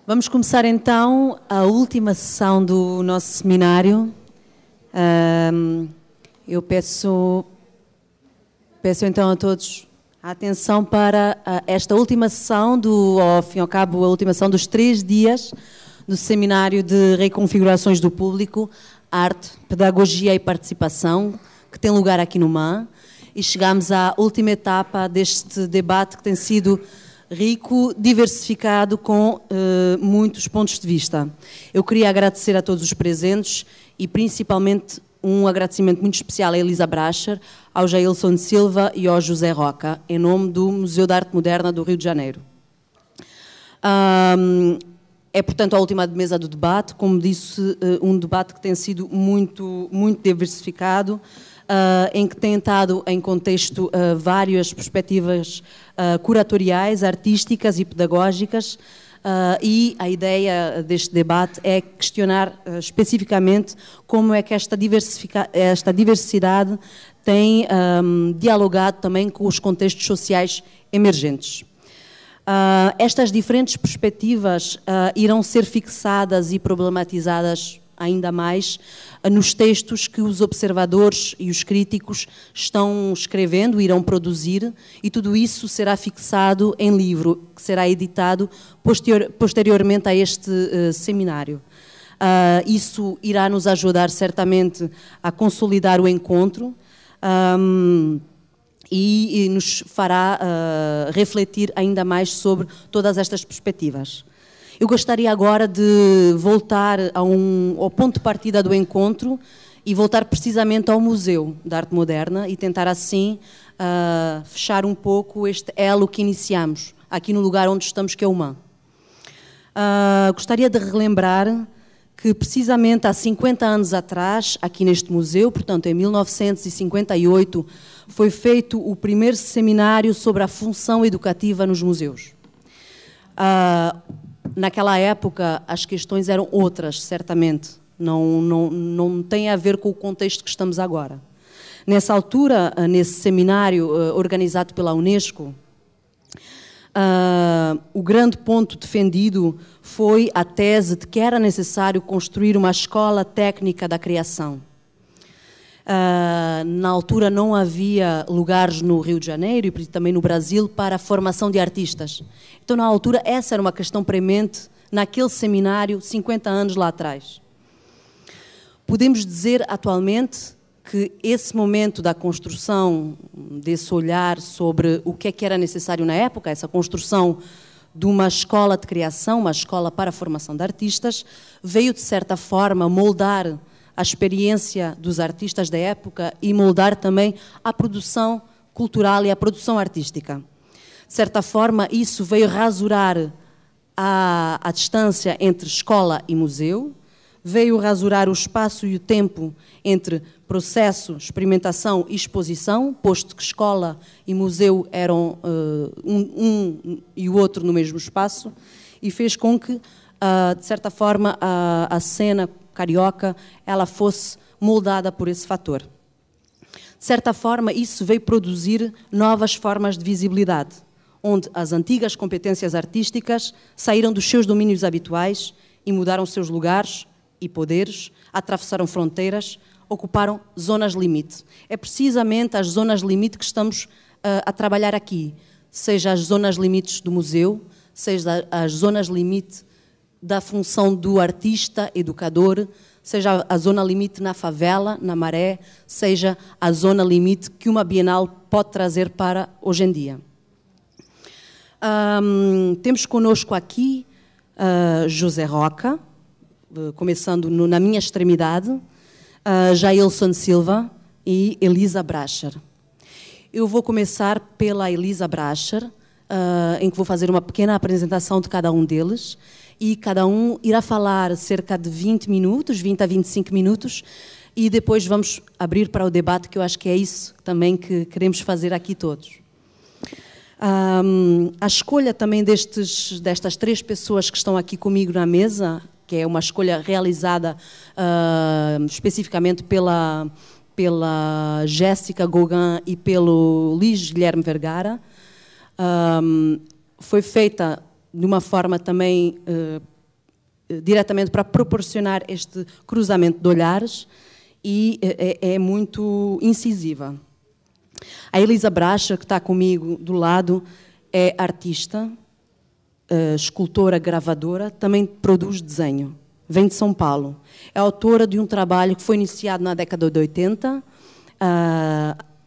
Vamos começar então a última sessão do nosso seminário. Eu peço então a todos a atenção para esta última sessão, ao fim e ao cabo, a última sessão dos 3 dias do seminário de reconfigurações do público, arte, pedagogia e participação, que tem lugar aqui no MAN. E chegamos à última etapa deste debate que tem sido rico, diversificado, com muitos pontos de vista. Eu queria agradecer a todos os presentes e principalmente um agradecimento muito especial à Elisa Bracher, ao Jailson Silva e ao José Roca, em nome do Museu de Arte Moderna do Rio de Janeiro. É, portanto, a última mesa do debate, como disse, um debate que tem sido muito diversificado, em que tem estado em contexto várias perspectivas curatoriais, artísticas e pedagógicas, e a ideia deste debate é questionar especificamente como é que esta diversidade tem dialogado também com os contextos sociais emergentes. Estas diferentes perspectivas irão ser fixadas e problematizadas ainda mais nos textos que os observadores e os críticos estão escrevendo, irão produzir, e tudo isso será fixado em livro, que será editado posteriormente a este seminário. Isso irá nos ajudar certamente a consolidar o encontro e nos fará refletir ainda mais sobre todas estas perspectivas. Eu gostaria agora de voltar ao ponto de partida do encontro e voltar precisamente ao Museu da Arte Moderna e tentar assim fechar um pouco este elo que iniciamos, aqui no lugar onde estamos, que é o MAN. Gostaria de relembrar que precisamente há 50 anos atrás, aqui neste museu, portanto em 1958, foi feito o primeiro seminário sobre a função educativa nos museus. Naquela época, as questões eram outras, certamente. Não tem a ver com o contexto que estamos agora. Nessa altura, nesse seminário organizado pela Unesco, o grande ponto defendido foi a tese de que era necessário construir uma escola técnica da criação. Na altura não havia lugares no Rio de Janeiro e também no Brasil para a formação de artistas. Então, na altura, essa era uma questão premente naquele seminário, 50 anos lá atrás. Podemos dizer atualmente que esse momento da construção, desse olhar sobre o que é que era necessário na época, essa construção de uma escola de criação, uma escola para a formação de artistas, veio, de certa forma, moldar a experiência dos artistas da época e moldar também a produção cultural e a produção artística. De certa forma, isso veio rasurar a distância entre escola e museu, veio rasurar o espaço e o tempo entre processo, experimentação e exposição, posto que escola e museu eram um e o outro no mesmo espaço, e fez com que, de certa forma, a cena carioca ela fosse moldada por esse fator. De certa forma, isso veio produzir novas formas de visibilidade, onde as antigas competências artísticas saíram dos seus domínios habituais e mudaram seus lugares e poderes, atravessaram fronteiras, ocuparam zonas limite. É precisamente as zonas limite que estamos a trabalhar aqui, seja as zonas limites do museu, seja as zonas limite da função do artista, educador, seja a zona limite na favela, na Maré, seja a zona limite que uma Bienal pode trazer para hoje em dia. Temos conosco aqui José Roca, começando na minha extremidade, Jailson Silva e Elisa Bracher. Eu vou começar pela Elisa Bracher, em que vou fazer uma pequena apresentação de cada um deles, e cada um irá falar cerca de 20 minutos, 20 a 25 minutos, e depois vamos abrir para o debate, que eu acho que é isso também que queremos fazer aqui todos. A escolha também destas 3 pessoas que estão aqui comigo na mesa, que é uma escolha realizada especificamente pela Jéssica Gauguin e pelo Luís Guilherme Vergara, foi feita de uma forma também diretamente para proporcionar este cruzamento de olhares e é muito incisiva. A Elisa Bracha, que está comigo do lado, é artista, escultora, gravadora, também produz desenho. Vem de São Paulo. É autora de um trabalho que foi iniciado na década de 80.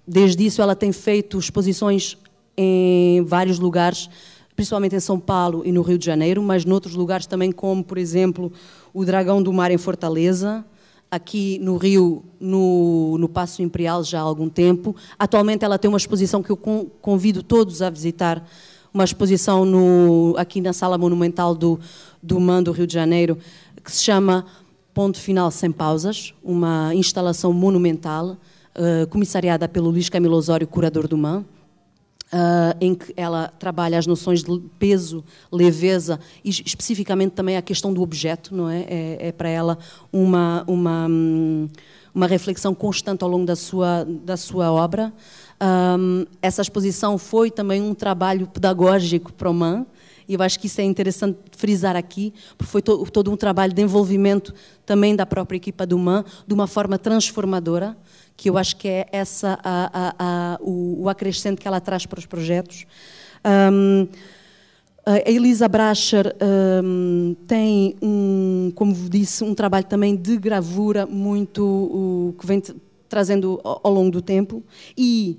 Desde isso, ela tem feito exposições em vários lugares, principalmente em São Paulo e no Rio de Janeiro, mas noutros lugares também, como, por exemplo, o Dragão do Mar em Fortaleza, aqui no Rio, no Paço Imperial, já há algum tempo. Atualmente ela tem uma exposição que eu convido todos a visitar, uma exposição aqui na Sala Monumental do MAN do Rio de Janeiro, que se chama Ponto Final Sem Pausas, uma instalação monumental, comissariada pelo Luís Camilo Osório, curador do MAN, em que ela trabalha as noções de peso, leveza e especificamente também a questão do objeto, não é? É para ela uma reflexão constante ao longo da sua obra. Essa exposição foi também um trabalho pedagógico para o MAN, e eu acho que isso é interessante frisar aqui, porque foi todo um trabalho de envolvimento também da própria equipa do MAN, de uma forma transformadora, que eu acho que é essa o acrescente que ela traz para os projetos. A Elisa Bracher tem, como disse, um trabalho também de gravura muito que vem trazendo ao longo do tempo e,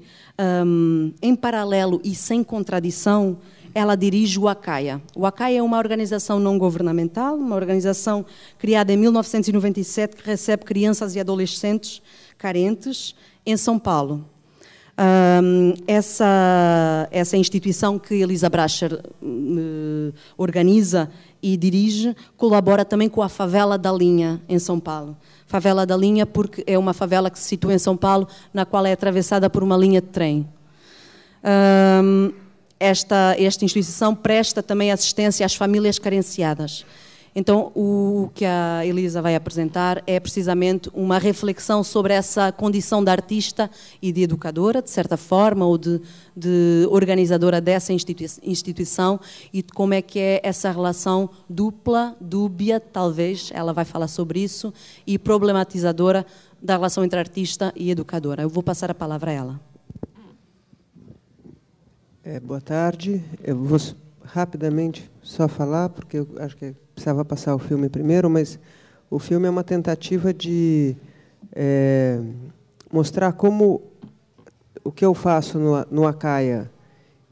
em paralelo e sem contradição, ela dirige o Acaia. O Acaia é uma organização não governamental, uma organização criada em 1997 que recebe crianças e adolescentes carentes em São Paulo. Essa instituição que Elisa Bracher organiza e dirige colabora também com a Favela da Linha, em São Paulo. Favela da Linha porque é uma favela que se situa em São Paulo, na qual é atravessada por uma linha de trem. Esta instituição presta também assistência às famílias carenciadas. Então, o que a Elisa vai apresentar é precisamente uma reflexão sobre essa condição de artista e de educadora, de certa forma, ou de organizadora dessa instituição, e de como é que é essa relação dupla, dúbia, talvez, ela vai falar sobre isso, e problematizadora da relação entre artista e educadora. Eu vou passar a palavra a ela. Boa tarde. Eu vou rapidamente só falar, porque eu acho que precisava passar o filme primeiro, mas o filme é uma tentativa de mostrar como o que eu faço no Acaia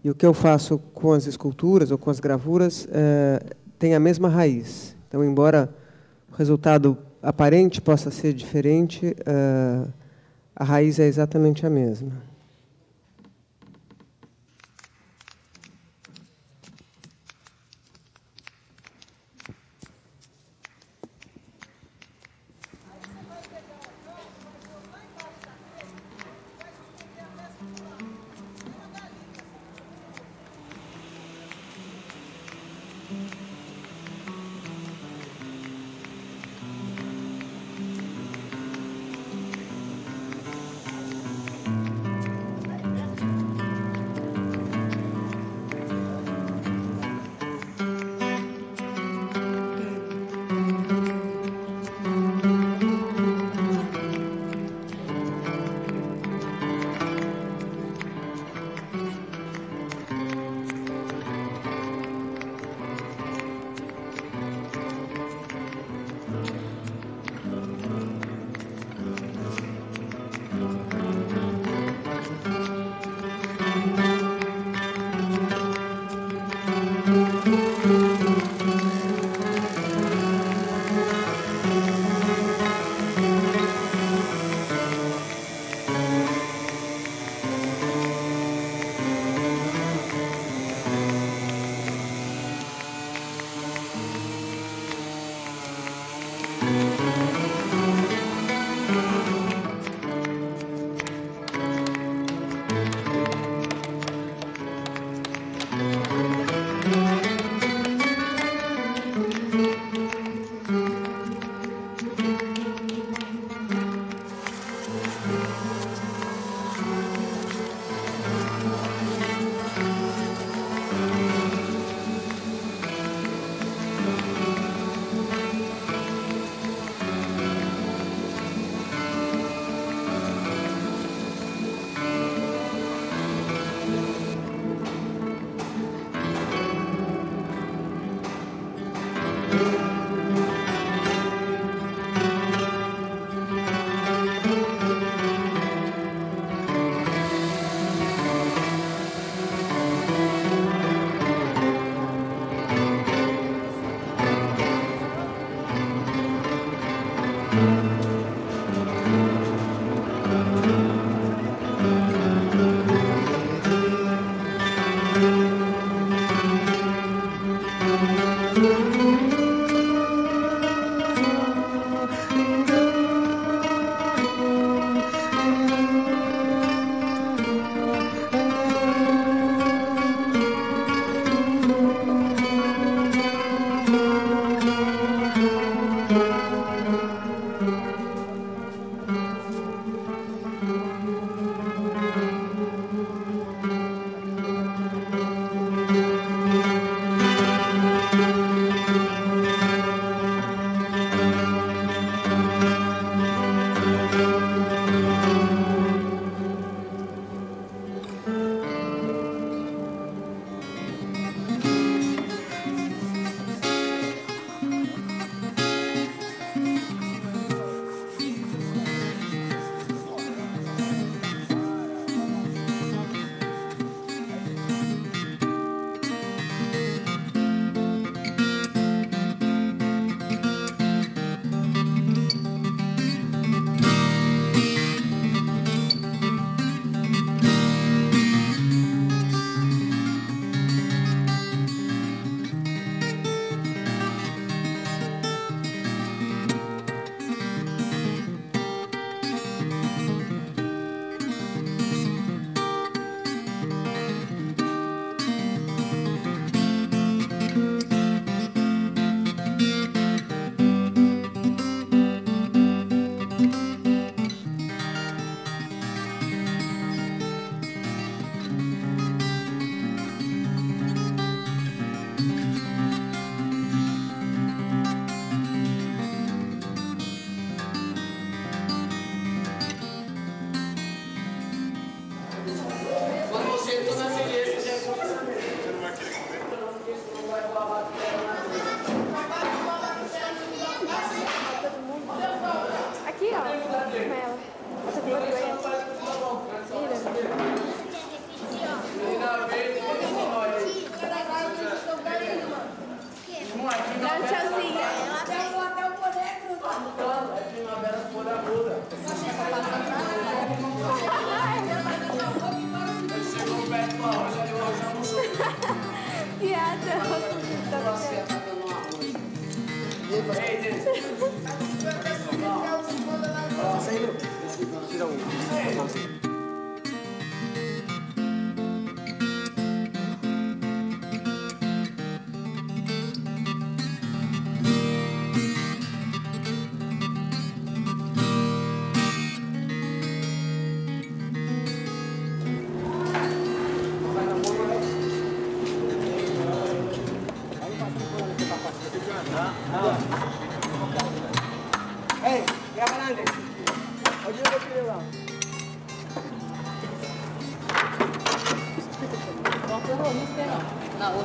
e o que eu faço com as esculturas ou com as gravuras tem a mesma raiz. Então, embora o resultado aparente possa ser diferente, a raiz é exatamente a mesma.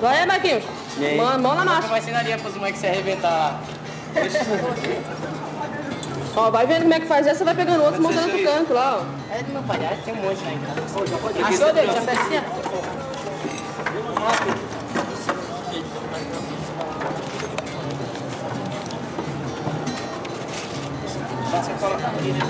Vai, Marquinhos. Mão na marcha. Vai ensinaria pros moleques se arrebentar lá. Ó, vai vendo como é que faz essa, vai pegando outro, montando pro canto lá, ó. É do meu palhaço, tem um monte lá em casa. Achou dele, já pecinha? Você coloca aqui, né?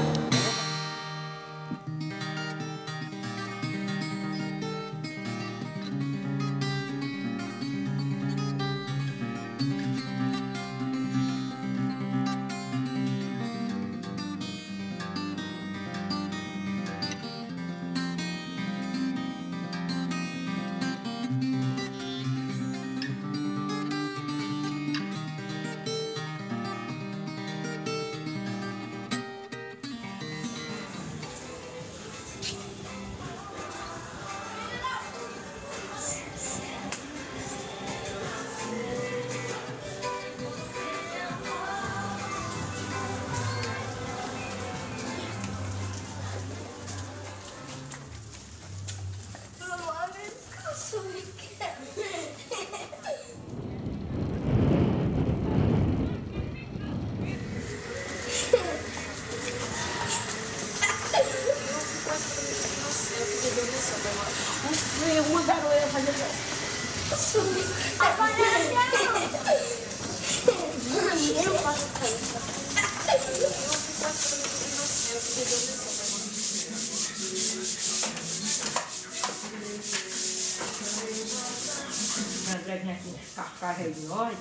carrega de óleo.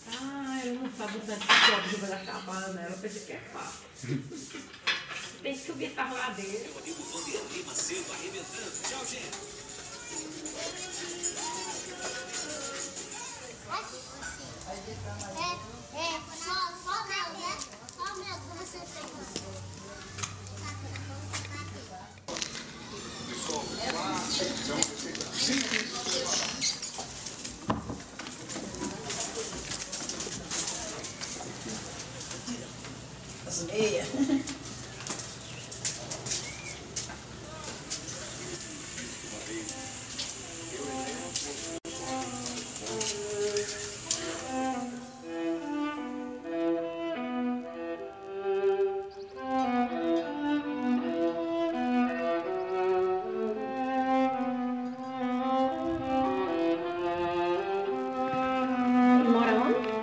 Ah, eu não sabia o tanto de cobre vai acabar nela, eu pensei que é fácil. Tem que subir essa ladeira. Meu amigo Vanderlei Macedo arrebentando. Tchau, gente. Só mel, né? Só mel que você tem. As meias.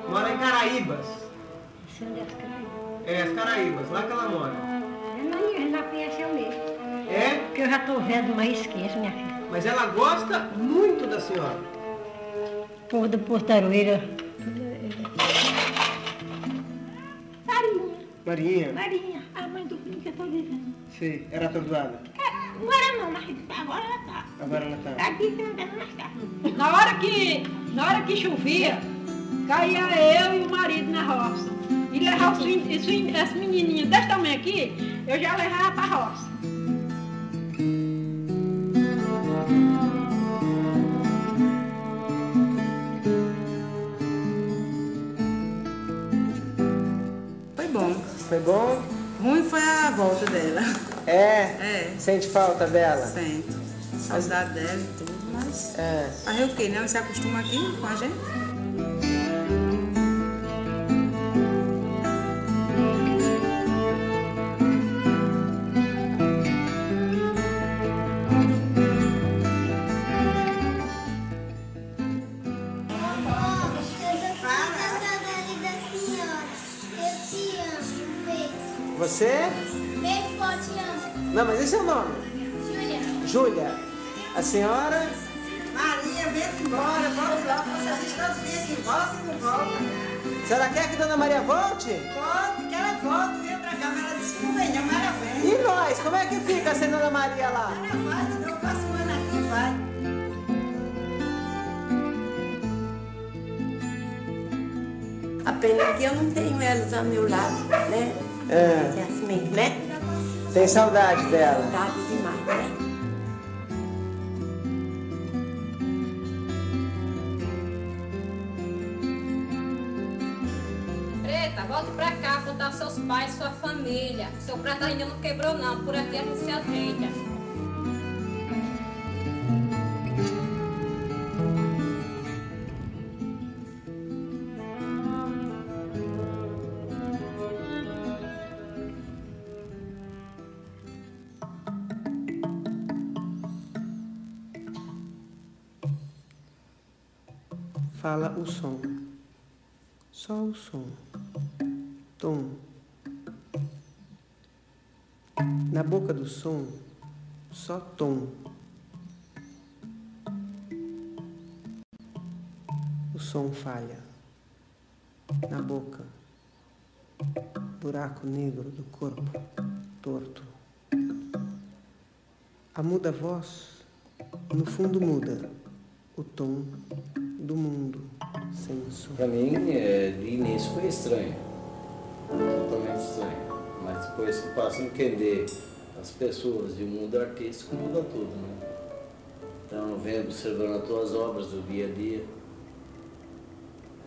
Mora em Caraíbas. Você onde é as Caraíbas? É, as Caraíbas, lá que ela mora. Ela conhece eu mesmo. É? Porque eu já estou velho, mas esqueço, minha filha. Mas ela gosta muito da senhora. Povo da Portaroeira. Marinha? Marinha, a mãe do filho que eu tô dizendo. Sim, era atordoada. Agora não, mas agora ela tá. Agora ela tá. Aqui que não deve mais tá. Na hora que chovia, caía eu e o marido na roça. E levava essa menininha desse tamanho aqui, eu já levava pra roça. Foi bom. Foi bom? Ruim foi a volta dela. É? É. Sente falta dela? Sempre. Saudade dela e tudo, mas... É. Fazer o quê, né? Ela se acostuma aqui com a gente. Você? Beijo, pô, te amo. Não, mas esse é o nome. Júlia. Júlia. A senhora? Maria, vem-se embora, vamos lá, você está aqui, volta e não volta. A senhora quer que Dona Maria volte? Volte, que ela volta, vem pra cá, mas ela disse que não vem, não, mas ela vem. E nós? Como é que fica sem Dona Maria lá? Ela vai, então passa um ano aqui, vai. A pena é que eu não tenho elas ao meu lado, né? É. É assim mesmo, né? Tem saudade dela? Saudade demais, né? Preta, volte pra cá, contar aos seus pais, sua família. Seu prato ainda não quebrou não, por aqui a gente se ajeita. Fala o som. Só o som. Tom. Na boca do som, só tom. O som falha. Na boca, buraco negro do corpo torto. A muda voz, no fundo muda o tom do mundo sem som. Para mim, de início foi estranho, totalmente estranho, mas depois que passa a entender as pessoas e o mundo artístico, muda tudo, né? Então eu venho observando as tuas obras do dia a dia,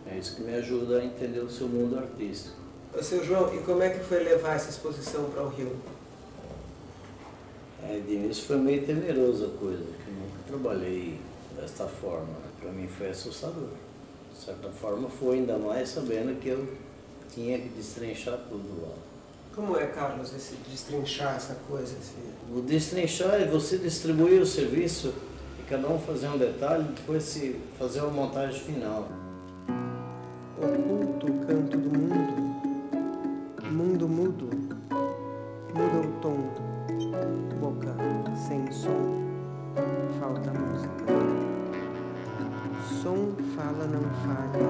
é isso que me ajuda a entender o seu mundo artístico. Seu João, e como é que foi levar essa exposição para o Rio? De início foi meio temeroso a coisa, porque eu nunca trabalhei desta forma. Para mim foi assustador. De certa forma foi, ainda mais sabendo que eu tinha que destrinchar tudo lá. Como é, Carlos, esse destrinchar essa coisa? O destrinchar é você distribuir o serviço e cada um fazer um detalhe e depois se fazer uma montagem final. Oculto canto do mundo, Mundo mudo, muda o tom, boca sem som, falta música. Som fala não falha,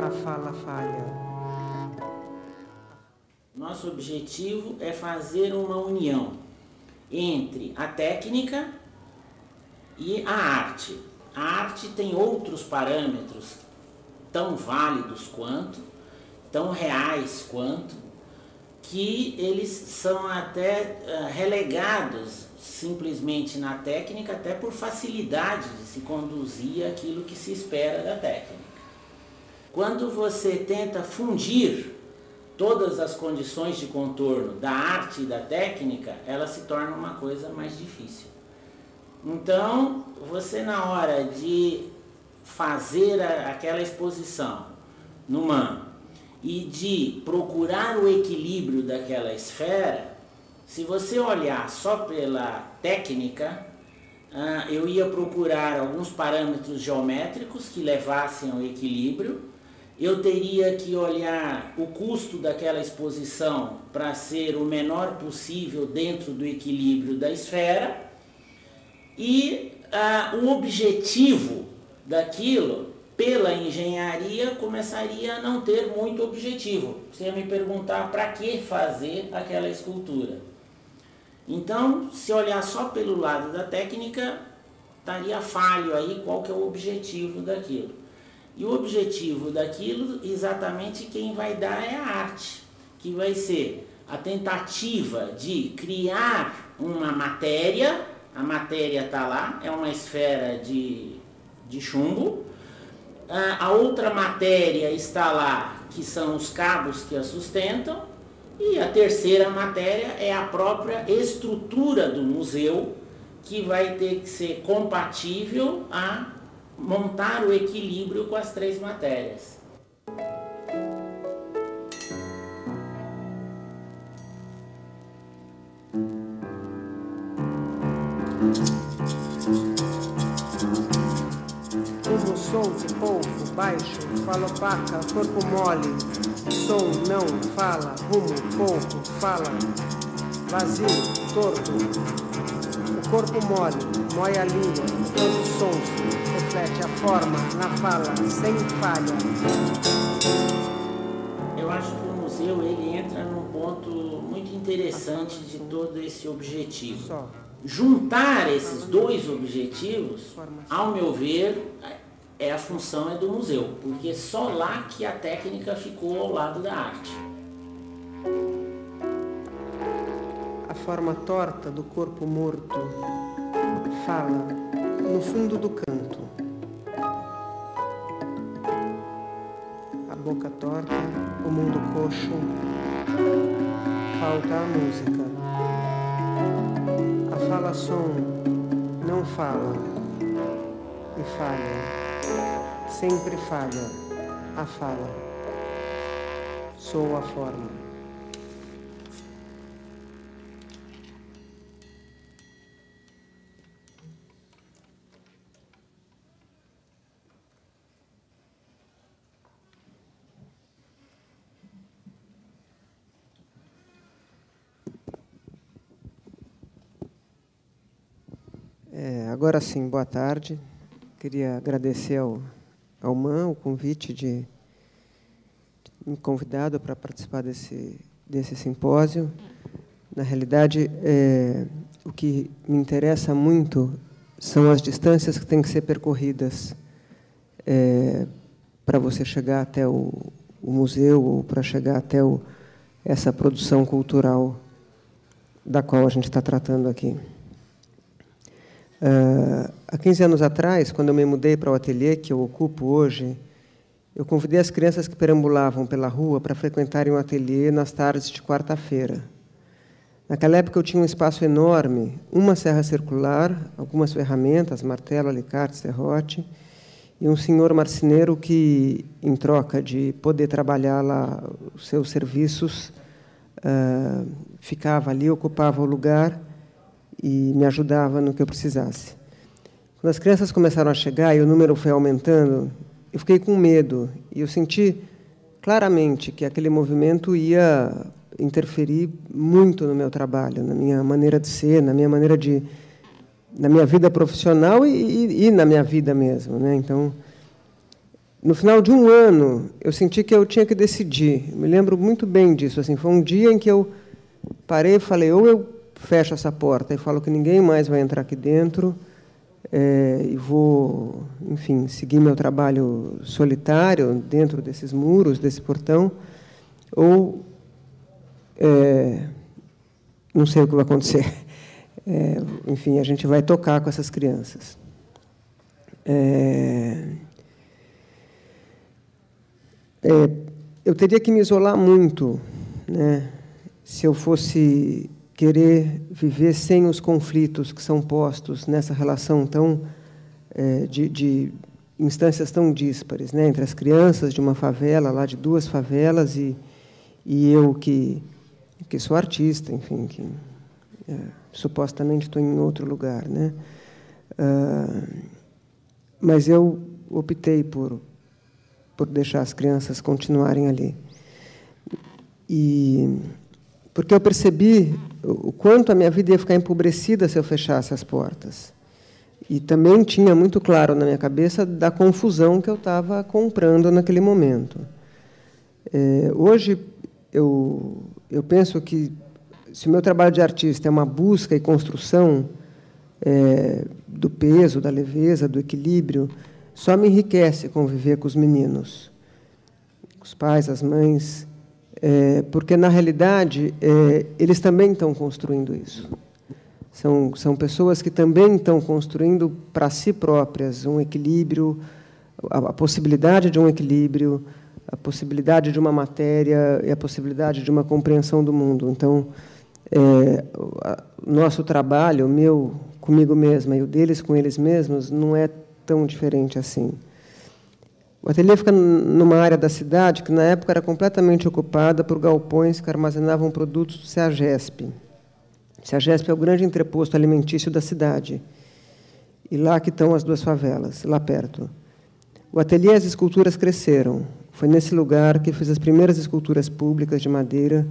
a fala falha. Nosso objetivo é fazer uma união entre a técnica e a arte. A arte tem outros parâmetros tão válidos quanto, tão reais quanto, que eles são até relegados simplesmente na técnica, até por facilidade de se conduzir aquilo que se espera da técnica. Quando você tenta fundir todas as condições de contorno da arte e da técnica, ela se torna uma coisa mais difícil. Então, você na hora de fazer aquela exposição no MAM e de procurar o equilíbrio daquela esfera, se você olhar só pela técnica, eu ia procurar alguns parâmetros geométricos que levassem ao equilíbrio. Eu teria que olhar o custo daquela exposição para ser o menor possível dentro do equilíbrio da esfera. E o objetivo daquilo, pela engenharia, começaria a não ter muito objetivo. Você ia me perguntar para que fazer aquela escultura. Então, se olhar só pelo lado da técnica, estaria falho aí qual que é o objetivo daquilo. E o objetivo daquilo, exatamente quem vai dar é a arte, que vai ser a tentativa de criar uma matéria. A matéria está lá, é uma esfera de chumbo. A outra matéria está lá, que são os cabos que a sustentam. E a terceira matéria é a própria estrutura do museu, que vai ter que ser compatível a montar o equilíbrio com as três matérias. Rumo solto, polvo, baixo, fala opaca, corpo mole, som, não, fala, rumo, pouco, fala, vazio, torto, o corpo mole, mói a língua, todo sonso, reflete a forma, na fala, sem falha. Eu acho que o museu ele entra num ponto muito interessante de todo esse objetivo. Juntar esses dois objetivos, ao meu ver, a função é do museu, porque só lá que a técnica ficou ao lado da arte. A forma torta do corpo morto fala no fundo do canto. A boca torta, o mundo coxo, falta a música. A fala som não fala e falha, sempre falha a fala. Sou a forma. Agora sim, boa tarde. Queria agradecer ao MAM o convite de me convidado para participar desse simpósio. Na realidade, o que me interessa muito são as distâncias que têm que ser percorridas para você chegar até o museu ou para chegar até essa produção cultural da qual a gente está tratando aqui. Há 15 anos atrás, quando eu me mudei para o ateliê que eu ocupo hoje, eu convidei as crianças que perambulavam pela rua para frequentarem o ateliê nas tardes de quarta-feira. Naquela época eu tinha um espaço enorme, uma serra circular, algumas ferramentas, martelo, alicate, serrote, e um senhor marceneiro que, em troca de poder trabalhar lá os seus serviços, ficava ali, ocupava o lugar e me ajudava no que eu precisasse. Quando as crianças começaram a chegar e o número foi aumentando, eu fiquei com medo. E eu senti claramente que aquele movimento ia interferir muito no meu trabalho, na minha maneira de ser, na minha maneira de, na minha vida profissional e na minha vida mesmo, né? Então, no final de um ano, eu senti que eu tinha que decidir. Eu me lembro muito bem disso. Assim, foi um dia em que eu parei e falei: ou eu fecho essa porta e falo que ninguém mais vai entrar aqui dentro, e vou, enfim, seguir meu trabalho solitário dentro desses muros, desse portão, ou não sei o que vai acontecer. Enfim, a gente vai tocar com essas crianças. Eu teria que me isolar muito, né, se eu fosse querer viver sem os conflitos que são postos nessa relação tão de instâncias tão díspares, né, entre as crianças de uma favela, lá de 2 favelas, e eu que sou artista, enfim, que supostamente estou em outro lugar, né? Mas eu optei por deixar as crianças continuarem ali. Porque eu percebi o quanto a minha vida ia ficar empobrecida se eu fechasse as portas. E também tinha muito claro na minha cabeça da confusão que eu estava comprando naquele momento. Hoje, eu penso que, se o meu trabalho de artista é uma busca e construção do peso, da leveza, do equilíbrio, só me enriquece conviver com os meninos, os pais, as mães, porque, na realidade, eles também estão construindo isso. São pessoas que também estão construindo para si próprias um equilíbrio, a possibilidade de um equilíbrio, a possibilidade de uma matéria e a possibilidade de uma compreensão do mundo. Então, nosso trabalho, o meu comigo mesma e o deles com eles mesmos, não é tão diferente assim. O ateliê fica numa área da cidade que, na época, era completamente ocupada por galpões que armazenavam produtos do CEAGESP. O CEAGESP é o grande entreposto alimentício da cidade. E lá que estão as 2 favelas, lá perto. O ateliê e as esculturas cresceram. Foi nesse lugar que fiz as primeiras esculturas públicas de madeira,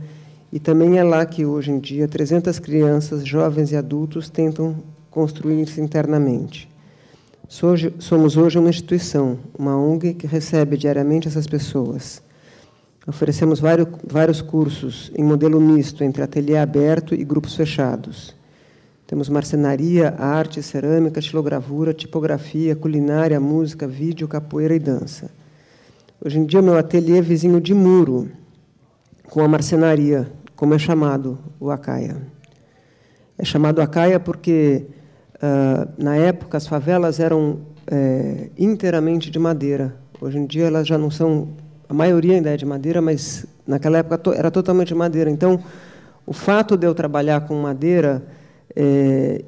e também é lá que, hoje em dia, 300 crianças, jovens e adultos tentam construir-se internamente. Somos hoje uma instituição, uma ONG que recebe diariamente essas pessoas. Oferecemos vários cursos em modelo misto, entre ateliê aberto e grupos fechados. Temos marcenaria, arte, cerâmica, xilogravura, tipografia, culinária, música, vídeo, capoeira e dança. Hoje em dia, o meu ateliê é vizinho de muro, com a marcenaria, como é chamado o Acaia. É chamado Acaia porque, na época, as favelas eram inteiramente de madeira. Hoje em dia, elas já não são... A maioria ainda é de madeira, mas, naquela época, era totalmente de madeira. Então, o fato de eu trabalhar com madeira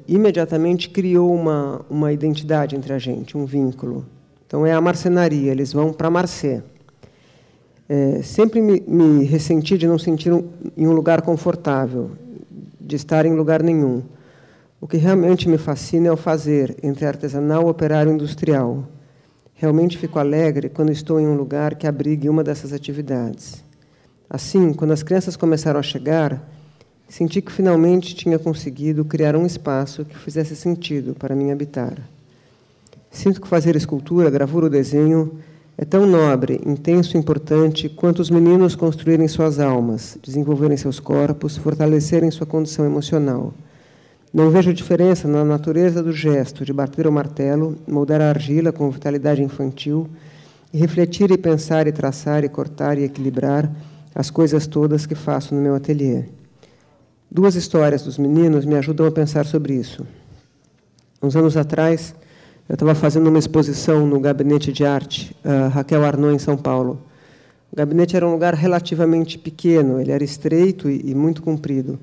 imediatamente criou uma identidade entre a gente, um vínculo. Então, é a marcenaria, eles vão para Marcé. Sempre me ressenti de não sentir em um lugar confortável, de estar em lugar nenhum. O que realmente me fascina é o fazer, entre artesanal, operário e industrial. Realmente fico alegre quando estou em um lugar que abrigue uma dessas atividades. Assim, quando as crianças começaram a chegar, senti que finalmente tinha conseguido criar um espaço que fizesse sentido para mim habitar. Sinto que fazer escultura, gravura ou desenho é tão nobre, intenso e importante quanto os meninos construírem suas almas, desenvolverem seus corpos, fortalecerem sua condição emocional. Não vejo diferença na natureza do gesto de bater o martelo, moldar a argila com vitalidade infantil e refletir e pensar e traçar e cortar e equilibrar as coisas todas que faço no meu ateliê. 2 histórias dos meninos me ajudam a pensar sobre isso. Uns anos atrás, eu estava fazendo uma exposição no Gabinete de Arte, Raquel Arnaud, em São Paulo. O gabinete era um lugar relativamente pequeno, ele era estreito e muito comprido.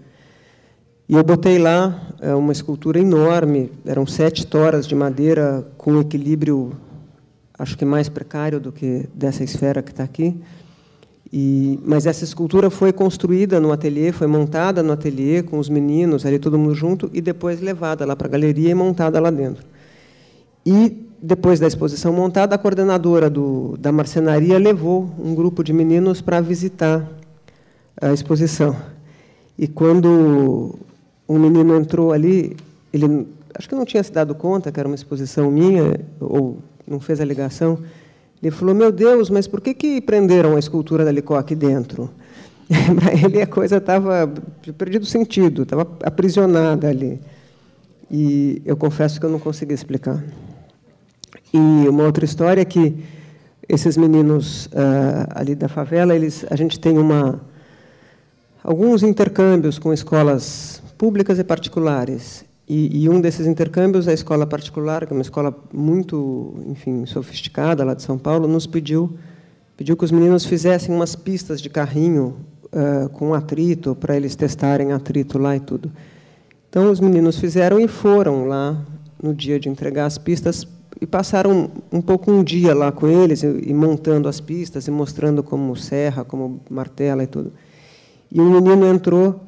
E eu botei lá uma escultura enorme, eram 7 toras de madeira com um equilíbrio, acho que mais precário do que dessa esfera que está aqui. Mas essa escultura foi construída no ateliê, foi montada no ateliê com os meninos, ali todo mundo junto, e depois levada lá para a galeria e montada lá dentro. E depois da exposição montada, a coordenadora da marcenaria levou um grupo de meninos para visitar a exposição. E quando um menino entrou ali, ele acho que não tinha se dado conta que era uma exposição minha, ou não fez a ligação. Ele falou: meu Deus, mas por que prenderam a escultura da Licó aqui dentro? Para ele a coisa estava perdido sentido, estava aprisionada ali. E eu confesso que eu não consegui explicar. E uma outra história é que esses meninos ali da favela, a gente tem alguns intercâmbios com escolas públicas e particulares. E um desses intercâmbios, a escola particular, que é uma escola muito, enfim, sofisticada lá de São Paulo, nos pediu que os meninos fizessem umas pistas de carrinho com atrito, para eles testarem atrito lá e tudo. Então, os meninos fizeram e foram lá no dia de entregar as pistas e passaram um dia lá com eles, e montando as pistas, e mostrando como serra, como martela e tudo. E um menino entrou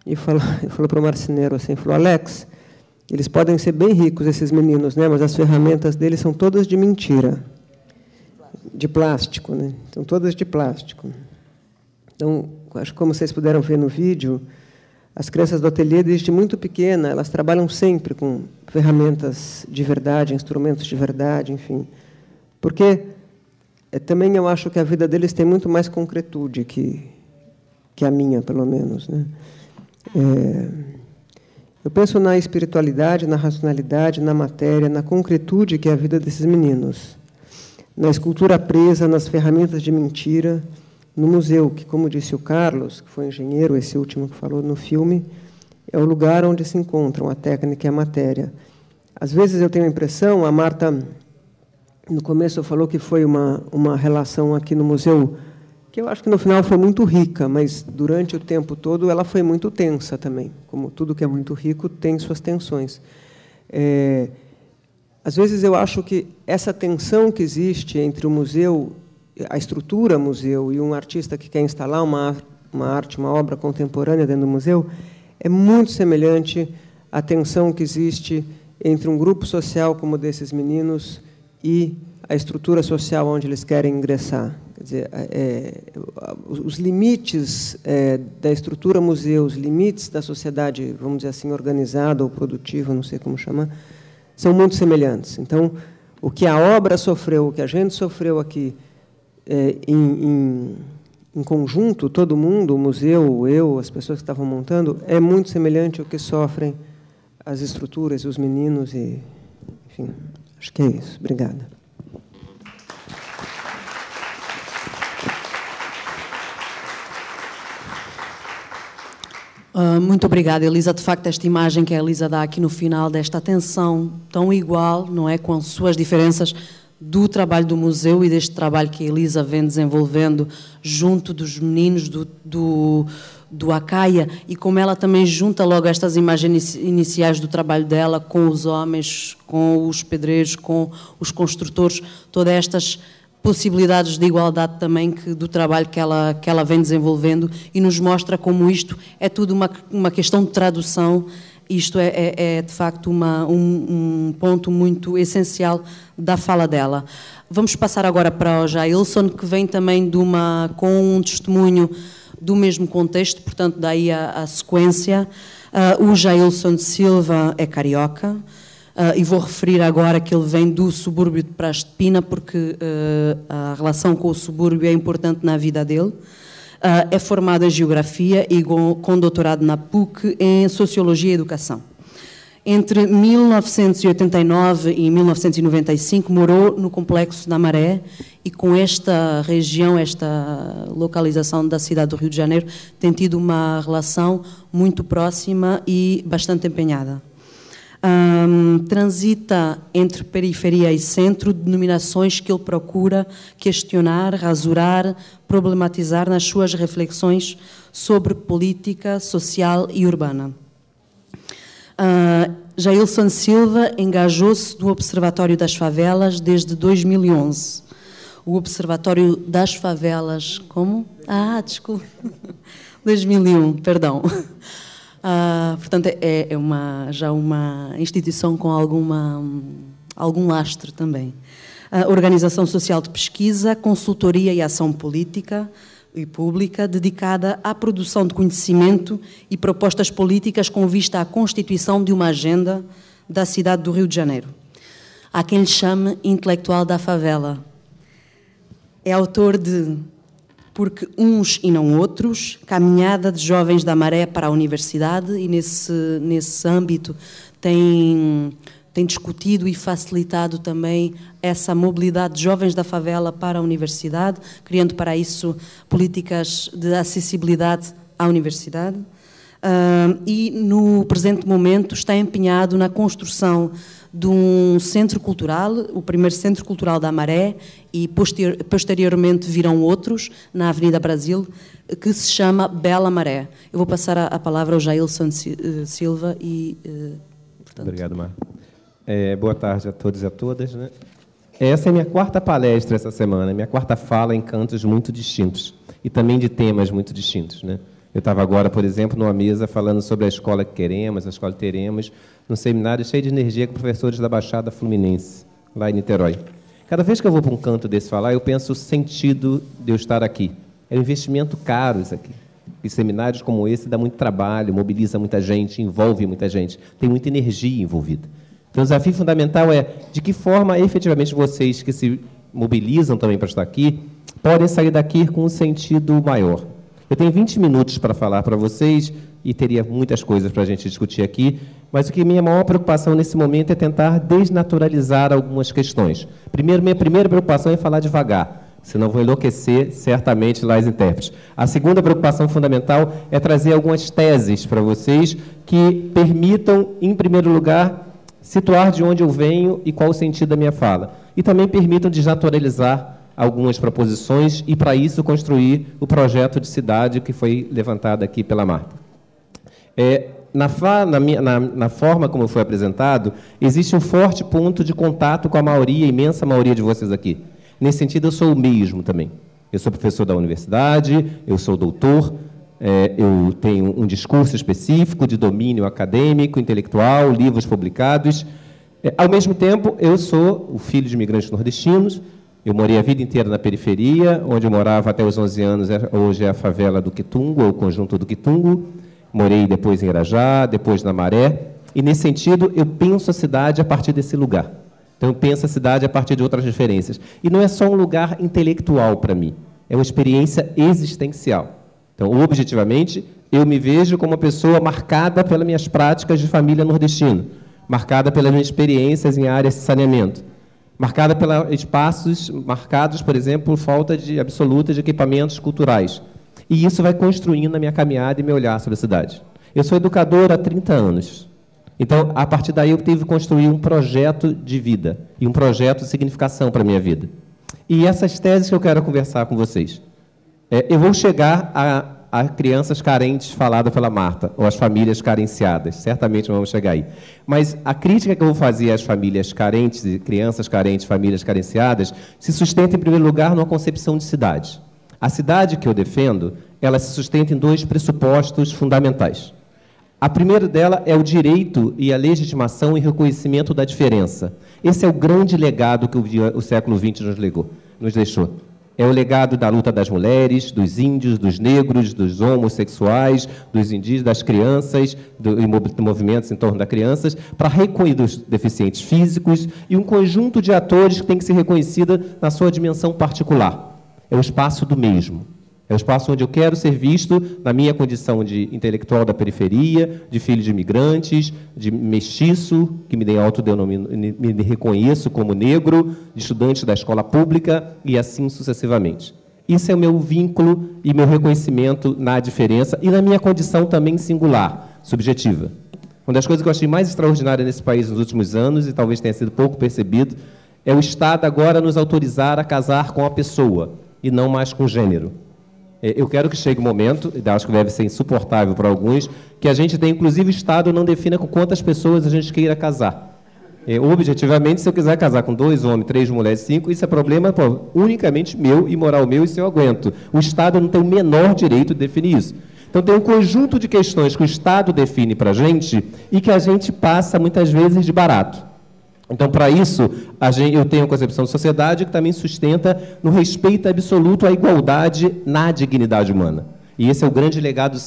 e falou para o marceneiro assim, falou: Alex, eles podem ser bem ricos, esses meninos, né? Mas as ferramentas deles são todas de mentira, de plástico, né? São todas de plástico. Então, acho que como vocês puderam ver no vídeo, as crianças do ateliê, desde muito pequena, elas trabalham sempre com ferramentas de verdade, instrumentos de verdade, enfim. Porque também eu acho que a vida deles tem muito mais concretude que a minha, pelo menos, né? Eu penso na espiritualidade, na racionalidade, na matéria, na concretude que é a vida desses meninos. Na escultura presa, nas ferramentas de mentira, no museu, que, como disse o Carlos, que foi engenheiro, esse último que falou no filme, é o lugar onde se encontram a técnica e a matéria. Às vezes eu tenho a impressão, a Marta, no começo, falou que foi uma relação aqui no museu, que eu acho que no final foi muito rica, mas durante o tempo todo ela foi muito tensa também. Como tudo que é muito rico tem suas tensões. Às vezes eu acho que essa tensão que existe entre o museu, a estrutura museu, e um artista que quer instalar uma arte, uma obra contemporânea dentro do museu, é muito semelhante à tensão que existe entre um grupo social como o desses meninos e a estrutura social onde eles querem ingressar. Quer dizer, os limites da estrutura museu, os limites da sociedade, vamos dizer assim, organizada ou produtiva, não sei como chamar, são muito semelhantes. Então, o que a obra sofreu, o que a gente sofreu aqui, em conjunto, todo mundo, o museu, eu, as pessoas que estavam montando, é muito semelhante ao que sofrem as estruturas e os meninos. Enfim, acho que é isso. Obrigada. Muito obrigada, Elisa. De facto, esta imagem que a Elisa dá aqui no final, desta atenção tão igual, não é, com suas diferenças, do trabalho do museu e deste trabalho que a Elisa vem desenvolvendo junto dos meninos do Acaia, e como ela também junta logo estas imagens iniciais do trabalho dela com os homens, com os pedreiros, com os construtores, todas estas possibilidades de igualdade também do trabalho que ela vem desenvolvendo, e nos mostra como isto é tudo uma questão de tradução. Isto é de facto um ponto muito essencial da fala dela. Vamos passar agora para o Jailson, que vem também com um testemunho do mesmo contexto, portanto, daí a sequência. O Jailson Silva é carioca, e vou referir agora que ele vem do subúrbio de Praxe de Pina, porque a relação com o subúrbio é importante na vida dele. É formado em Geografia e com doutorado na PUC em Sociologia e Educação. Entre 1989 e 1995 morou no Complexo da Maré, e com esta região, esta localização da cidade do Rio de Janeiro, tem tido uma relação muito próxima e bastante empenhada. Transita entre periferia e centro, denominações que ele procura questionar, rasurar, problematizar nas suas reflexões sobre política social e urbana. Jailson Silva engajou-se no Observatório das Favelas desde 2011. O Observatório das Favelas, como? Desculpa. 2001, perdão. Portanto, já uma instituição com algum lastro também. A organização social de pesquisa, consultoria e ação política e pública dedicada à produção de conhecimento e propostas políticas com vista à constituição de uma agenda da cidade do Rio de Janeiro. Há quem lhe chame intelectual da favela. É autor de Porque Uns e Não Outros, Caminhada de Jovens da Maré para a Universidade, e nesse âmbito tem discutido e facilitado também essa mobilidade de jovens da favela para a universidade, criando para isso políticas de acessibilidade à universidade. E, no presente momento, está empenhado na construção de um centro cultural, o primeiro Centro Cultural da Maré, e posteriormente virão outros, na Avenida Brasil, que se chama Bela Maré. Eu vou passar a palavra ao Jailson Silva e... portanto... Obrigado, Marta. Boa tarde a todos e a todas. Né? Essa é a minha quarta palestra essa semana, minha quarta fala em cantos muito distintos e também de temas muito distintos. Né? Eu estava agora, por exemplo, numa mesa falando sobre a escola que queremos, a escola que teremos, num seminário cheio de energia com professores da Baixada Fluminense, lá em Niterói. Cada vez que eu vou para um canto desse falar, eu penso o sentido de eu estar aqui. É um investimento caro isso aqui. E seminários como esse dá muito trabalho, mobiliza muita gente, envolve muita gente, tem muita energia envolvida. Então, o desafio fundamental é de que forma, efetivamente, vocês que se mobilizam também para estar aqui, podem sair daqui com um sentido maior. Eu tenho 20 minutos para falar para vocês e teria muitas coisas para a gente discutir aqui, mas o que minha maior preocupação nesse momento é tentar desnaturalizar algumas questões. Primeiro, minha primeira preocupação é falar devagar, senão vou enlouquecer certamente lá os intérpretes. A segunda preocupação fundamental é trazer algumas teses para vocês que permitam, em primeiro lugar, situar de onde eu venho e qual o sentido da minha fala. E também permitam desnaturalizar algumas proposições e, para isso, construir o projeto de cidade que foi levantado aqui pela Marta. Na forma como foi apresentado, existe um forte ponto de contato com a maioria, a imensa maioria de vocês aqui. Nesse sentido, eu sou o mesmo também. Eu sou professor da universidade, eu sou doutor, eu tenho um discurso específico de domínio acadêmico, intelectual, livros publicados. Ao mesmo tempo, eu sou o filho de imigrantes nordestinos, eu morei a vida inteira na periferia, onde eu morava até os 11 anos, hoje é a favela do Quitungo, ou o conjunto do Quitungo. Morei depois em Irajá, depois na Maré, e, nesse sentido, eu penso a cidade a partir desse lugar. Então, eu penso a cidade a partir de outras referências. E não é só um lugar intelectual para mim, é uma experiência existencial. Então, objetivamente, eu me vejo como uma pessoa marcada pelas minhas práticas de família nordestina, marcada pelas minhas experiências em áreas de saneamento, marcada pelos espaços marcados, por exemplo, por falta absoluta de equipamentos culturais. E isso vai construindo a minha caminhada e meu olhar sobre a cidade. Eu sou educador há 30 anos. Então, a partir daí, eu tive que construir um projeto de vida e um projeto de significação para a minha vida. E essas teses que eu quero conversar com vocês. Eu vou chegar a crianças carentes falada pela Marta, ou as famílias carenciadas. Certamente vamos chegar aí. Mas a crítica que eu vou fazer às famílias carentes, crianças carentes, famílias carenciadas, se sustenta, em primeiro lugar, numa concepção de cidade. A cidade que eu defendo, ela se sustenta em dois pressupostos fundamentais. A primeira dela é o direito e a legitimação e reconhecimento da diferença. Esse é o grande legado que o século XX nos deixou. É o legado da luta das mulheres, dos índios, dos negros, dos homossexuais, dos indígenas, das crianças, e movimentos em torno das crianças, para reconhecer dos deficientes físicos e um conjunto de atores que tem que ser reconhecida na sua dimensão particular. É o espaço do mesmo. É o espaço onde eu quero ser visto na minha condição de intelectual da periferia, de filho de imigrantes, de mestiço, que me reconheço como negro, de estudante da escola pública e assim sucessivamente. Isso é o meu vínculo e meu reconhecimento na diferença e na minha condição também singular, subjetiva. Uma das coisas que eu achei mais extraordinária nesse país nos últimos anos, e talvez tenha sido pouco percebido, é o Estado agora nos autorizar a casar com a pessoa e não mais com gênero. Eu quero que chegue o momento, e acho que deve ser insuportável para alguns, que a gente tem, inclusive, o Estado não defina com quantas pessoas a gente queira casar. Objetivamente, se eu quiser casar com 2 homens, 3 mulheres, 5, isso é problema unicamente meu e moral meu, e se eu aguento. O Estado não tem o menor direito de definir isso. Então, tem um conjunto de questões que o Estado define para a gente e que a gente passa, muitas vezes, de barato. Então, para isso, eu tenho a concepção de sociedade que também sustenta no respeito absoluto à igualdade na dignidade humana. E esse é o grande legado dos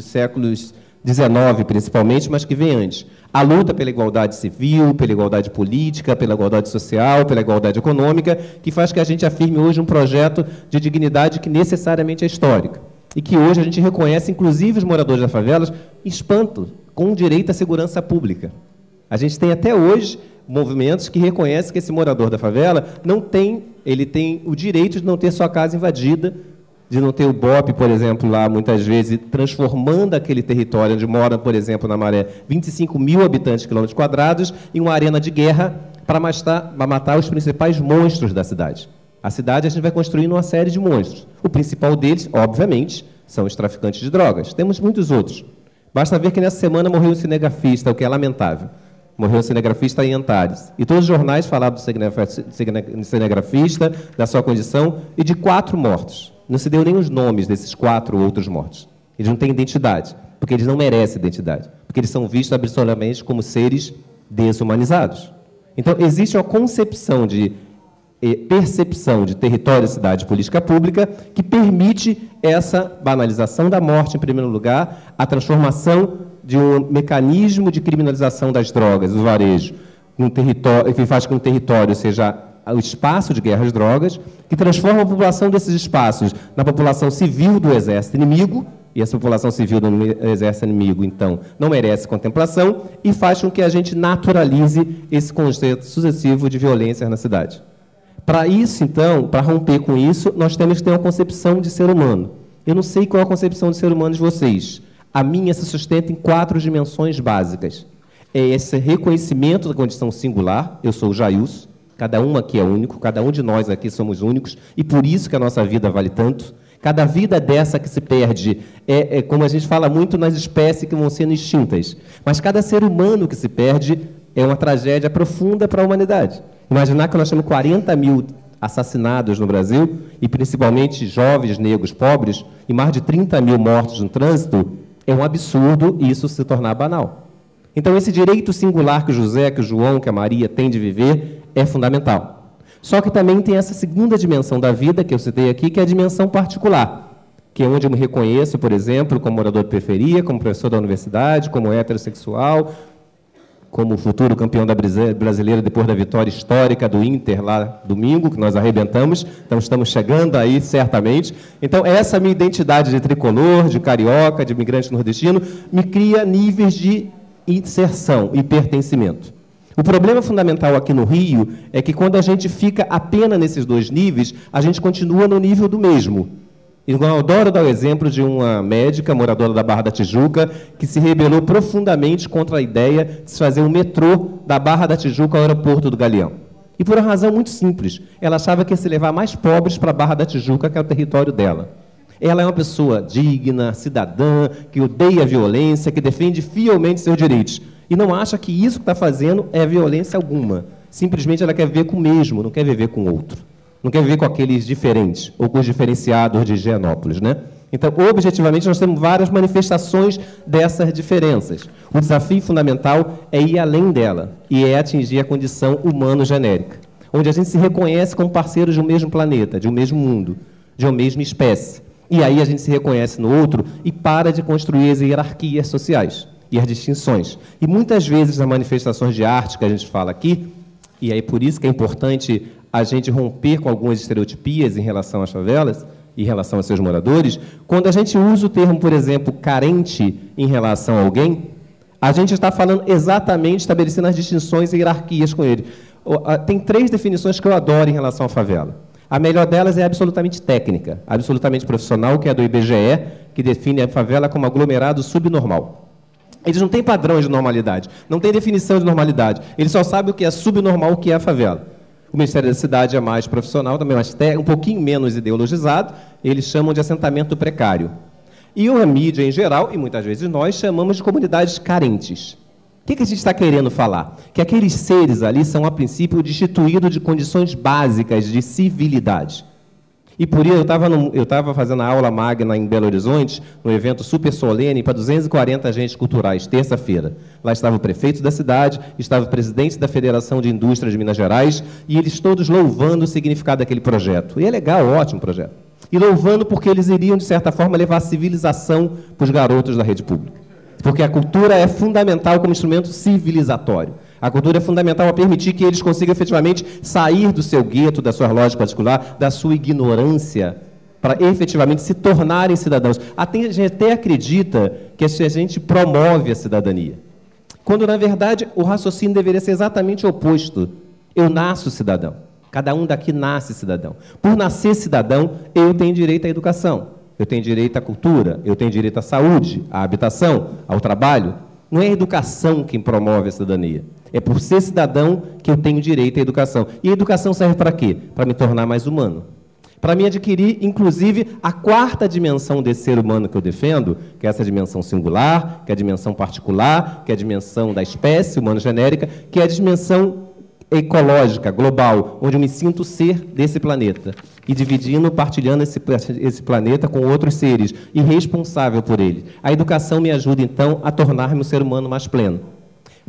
séculos XIX, principalmente, mas que vem antes. A luta pela igualdade civil, pela igualdade política, pela igualdade social, pela igualdade econômica, que faz que a gente afirme hoje um projeto de dignidade que necessariamente é histórica. E que hoje a gente reconhece, inclusive os moradores das favelas, espanto, com direito à segurança pública. A gente tem até hoje movimentos que reconhecem que esse morador da favela ele tem o direito de não ter sua casa invadida, de não ter o BOP, por exemplo, lá, muitas vezes, transformando aquele território onde mora, por exemplo, na Maré, 25 mil habitantes quilômetros quadrados, em uma arena de guerra para matar os principais monstros da cidade. A cidade a gente vai construindo uma série de monstros. O principal deles, obviamente, são os traficantes de drogas. Temos muitos outros. Basta ver que nessa semana morreu um cinegrafista, o que é lamentável. Morreu um cinegrafista em Antares. E todos os jornais falavam do cinegrafista, da sua condição, e de 4 mortos. Não se deu nem os nomes desses 4 outros mortos. Eles não têm identidade, porque eles não merecem identidade, porque eles são vistos absolutamente como seres desumanizados. Então, existe uma concepção de percepção de território, cidade, política pública, que permite essa banalização da morte, em primeiro lugar, a transformação de um mecanismo de criminalização das drogas, do varejo, num território, que faz com que o território seja o espaço de guerra às drogas, que transforma a população desses espaços na população civil do exército inimigo, e essa população civil do exército inimigo, então, não merece contemplação, e faz com que a gente naturalize esse conceito sucessivo de violência na cidade. Para isso, então, para romper com isso, nós temos que ter uma concepção de ser humano. Eu não sei qual é a concepção de ser humano de vocês. A minha se sustenta em 4 dimensões básicas. É esse reconhecimento da condição singular, eu sou o Jailson, cada um aqui é único, cada um de nós aqui somos únicos, e por isso que a nossa vida vale tanto. Cada vida dessa que se perde é como a gente fala muito nas espécies que vão sendo extintas. Mas cada ser humano que se perde é uma tragédia profunda para a humanidade. Imaginar que nós temos 40 mil assassinados no Brasil, e principalmente jovens negros pobres, e mais de 30 mil mortos no trânsito, é um absurdo isso se tornar banal. Então, esse direito singular que o José, que o João, que a Maria têm de viver é fundamental. Só que também tem essa segunda dimensão da vida, que eu citei aqui, que é a dimensão particular, que é onde eu me reconheço, por exemplo, como morador de periferia, como professor da universidade, como heterossexual, como futuro campeão da brasileira depois da vitória histórica do Inter lá domingo, que nós arrebentamos, então estamos chegando aí certamente. Então, essa minha identidade de tricolor, de carioca, de imigrante nordestino, me cria níveis de inserção e pertencimento. O problema fundamental aqui no Rio é que quando a gente fica apenas nesses 2 níveis, a gente continua no nível do mesmo. Eu adoro dar o exemplo de uma médica, moradora da Barra da Tijuca, que se rebelou profundamente contra a ideia de se fazer um metrô da Barra da Tijuca ao aeroporto do Galeão. E por uma razão muito simples. Ela achava que ia se levar mais pobres para a Barra da Tijuca, que é o território dela. Ela é uma pessoa digna, cidadã, que odeia a violência, que defende fielmente seus direitos. E não acha que isso que está fazendo é violência alguma. Simplesmente ela quer viver com o mesmo, não quer viver com o outro. Não quer viver com aqueles diferentes, ou com os diferenciados de Higienópolis, né? Então, objetivamente, nós temos várias manifestações dessas diferenças. O desafio fundamental é ir além dela, e é atingir a condição humano-genérica, onde a gente se reconhece como parceiros de um mesmo planeta, de um mesmo mundo, de uma mesma espécie. E aí a gente se reconhece no outro e para de construir as hierarquias sociais e as distinções. E muitas vezes, nas manifestações de arte que a gente fala aqui, e aí por isso que é importante a gente romper com algumas estereotipias em relação às favelas, em relação aos seus moradores, quando a gente usa o termo, por exemplo, carente em relação a alguém, a gente está falando exatamente, estabelecendo as distinções e hierarquias com ele. Tem 3 definições que eu adoro em relação à favela. A melhor delas é absolutamente técnica, absolutamente profissional, que é a do IBGE, que define a favela como aglomerado subnormal. Eles não têm padrão de normalidade, não tem definição de normalidade. Eles só sabem o que é subnormal, o que é a favela. O Ministério da Cidade é mais profissional, também um pouquinho menos ideologizado, eles chamam de assentamento precário. E a mídia, em geral, e muitas vezes nós, chamamos de comunidades carentes. O que a gente está querendo falar? Que aqueles seres ali são, a princípio, destituídos de condições básicas de civilidade. E por isso eu estava fazendo a aula magna em Belo Horizonte, num evento super solene para 240 agentes culturais, terça-feira. Lá estava o prefeito da cidade, estava o presidente da Federação de Indústria de Minas Gerais, e eles todos louvando o significado daquele projeto. E é legal, ótimo projeto. E louvando porque eles iriam, de certa forma, levar a civilização para os garotos da rede pública. Porque a cultura é fundamental como instrumento civilizatório. A cultura é fundamental a permitir que eles consigam efetivamente sair do seu gueto, da sua lógica particular, da sua ignorância, para efetivamente se tornarem cidadãos. A gente até acredita que a gente promove a cidadania, quando, na verdade, o raciocínio deveria ser exatamente o oposto. Eu nasço cidadão. Cada um daqui nasce cidadão. Por nascer cidadão, eu tenho direito à educação, eu tenho direito à cultura, eu tenho direito à saúde, à habitação, ao trabalho. Não é a educação quem promove a cidadania. É por ser cidadão que eu tenho direito à educação. E a educação serve para quê? Para me tornar mais humano. Para me adquirir, inclusive, a quarta dimensão desse ser humano que eu defendo, que é essa dimensão singular, que é a dimensão particular, que é a dimensão da espécie humana genérica, que é a dimensão ecológica, global, onde eu me sinto ser desse planeta. E dividindo, partilhando esse planeta com outros seres, e responsável por ele. A educação me ajuda, então, a tornar-me um ser humano mais pleno.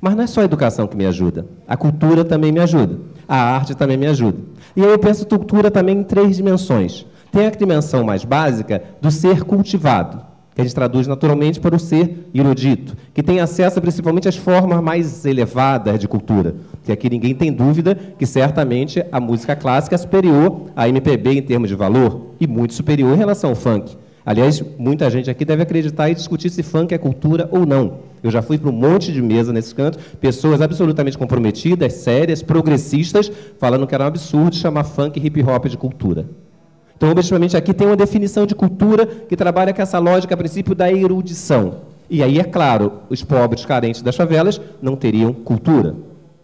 Mas não é só a educação que me ajuda. A cultura também me ajuda. A arte também me ajuda. E aí eu penso cultura também em 3 dimensões. Tem a dimensão mais básica do ser cultivado, que a gente traduz naturalmente para o ser erudito, que tem acesso principalmente às formas mais elevadas de cultura. Que aqui ninguém tem dúvida que, certamente, a música clássica é superior à MPB em termos de valor, e muito superior em relação ao funk. Aliás, muita gente aqui deve acreditar e discutir se funk é cultura ou não. Eu já fui para um monte de mesa nesses cantos, pessoas absolutamente comprometidas, sérias, progressistas, falando que era um absurdo chamar funk e hip-hop de cultura. Então, objetivamente, aqui tem uma definição de cultura que trabalha com essa lógica, a princípio, da erudição. E aí, é claro, os pobres carentes das favelas não teriam cultura.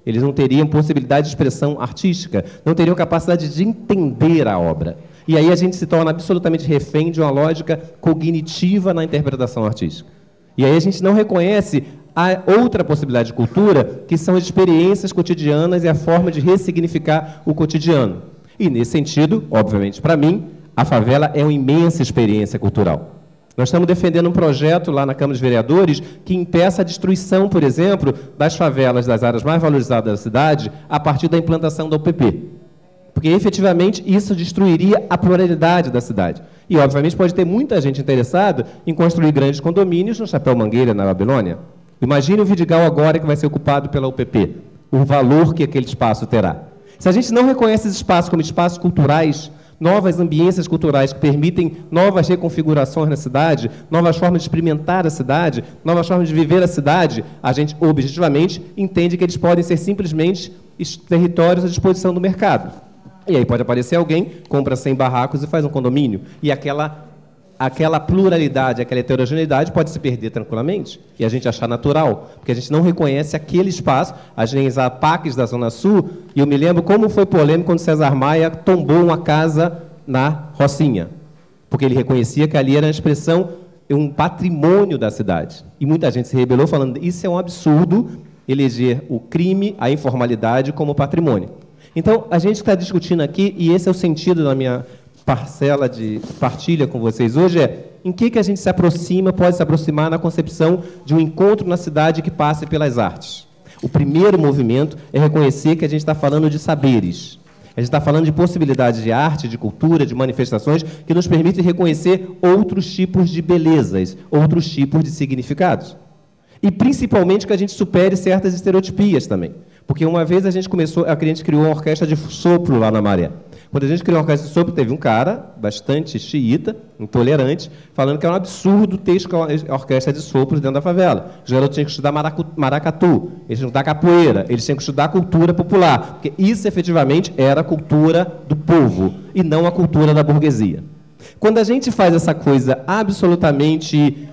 Eles não teriam possibilidade de expressão artística, não teriam capacidade de entender a obra. E aí a gente se torna absolutamente refém de uma lógica cognitiva na interpretação artística. E aí a gente não reconhece a outra possibilidade de cultura, que são as experiências cotidianas e a forma de ressignificar o cotidiano. E, nesse sentido, obviamente, para mim, a favela é uma imensa experiência cultural. Nós estamos defendendo um projeto lá na Câmara dos Vereadores que impeça a destruição, por exemplo, das favelas das áreas mais valorizadas da cidade a partir da implantação da UPP. Porque, efetivamente, isso destruiria a pluralidade da cidade. E, obviamente, pode ter muita gente interessada em construir grandes condomínios no Chapéu Mangueira, na Babilônia. Imagine o Vidigal agora que vai ser ocupado pela UPP, o valor que aquele espaço terá. Se a gente não reconhece esses espaços como espaços culturais, novas ambiências culturais que permitem novas reconfigurações na cidade, novas formas de experimentar a cidade, novas formas de viver a cidade, a gente, objetivamente, entende que eles podem ser simplesmente territórios à disposição do mercado. E aí pode aparecer alguém, compra 100 barracos e faz um condomínio. E aquela pluralidade, aquela heterogeneidade pode se perder tranquilamente. E a gente achar natural, porque a gente não reconhece aquele espaço. As APACs da Zona Sul, e eu me lembro como foi polêmico quando César Maia tombou uma casa na Rocinha. Porque ele reconhecia que ali era uma expressão, um patrimônio da cidade. E muita gente se rebelou falando, isso é um absurdo, eleger o crime, a informalidade como patrimônio. Então, a gente está discutindo aqui, e esse é o sentido da minha parcela de partilha com vocês hoje, é em que a gente se aproxima, pode se aproximar na concepção de um encontro na cidade que passe pelas artes. O primeiro movimento é reconhecer que a gente está falando de saberes. A gente está falando de possibilidades de arte, de cultura, de manifestações que nos permitem reconhecer outros tipos de belezas, outros tipos de significados. E, principalmente, que a gente supere certas estereotipias também. Porque uma vez a gente criou uma orquestra de sopro lá na Maré. Quando a gente criou uma orquestra de sopro, teve um cara, bastante xiita, intolerante, falando que era um absurdo ter orquestra de sopros dentro da favela. Os garotos tinham que estudar maracatu, eles tinham que estudar capoeira, eles tinham que estudar cultura popular, porque isso, efetivamente, era a cultura do povo, e não a cultura da burguesia. Quando a gente faz essa coisa absolutamente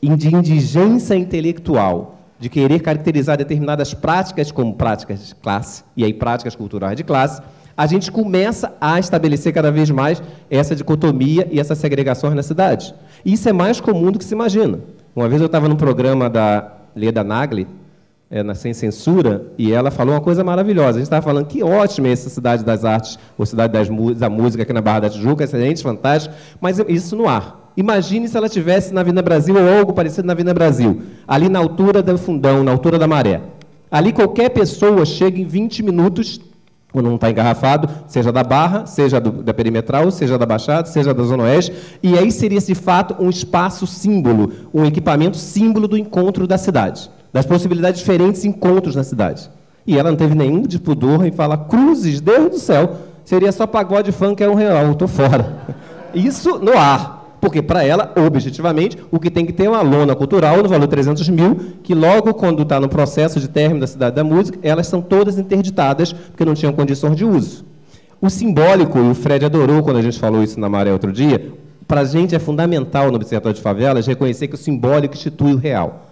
de indigência intelectual, de querer caracterizar determinadas práticas como práticas de classe, e aí práticas culturais de classe, a gente começa a estabelecer cada vez mais essa dicotomia e essas segregações na cidade. E isso é mais comum do que se imagina. Uma vez eu estava num programa da Leda Nagli, Sem Censura, e ela falou uma coisa maravilhosa. A gente estava falando que ótima essa Cidade das Artes, ou Cidade da Música aqui na Barra da Tijuca, excelente, fantástico, mas isso no ar. Imagine se ela estivesse na Avenida Brasil ou algo parecido na Avenida Brasil, ali na altura do Fundão, na altura da Maré. Ali qualquer pessoa chega em 20 minutos, quando não está engarrafado, seja da Barra, seja da Perimetral, seja da Baixada, seja da Zona Oeste, e aí seria, de fato, um espaço símbolo, um equipamento símbolo do encontro da cidade, das possibilidades de diferentes encontros na cidade. E ela não teve nenhum de pudor em falar, cruzes, Deus do céu, seria só pagode funk, era R$1, eu estou fora. Isso no ar. Porque, para ela, objetivamente, o que tem que ter é uma lona cultural no valor de 300 mil, que logo, quando está no processo de término da Cidade da Música, elas são todas interditadas, porque não tinham condições de uso. O simbólico, e o Fred adorou quando a gente falou isso na Maré outro dia, para a gente é fundamental no Observatório de Favelas reconhecer que o simbólico institui o real.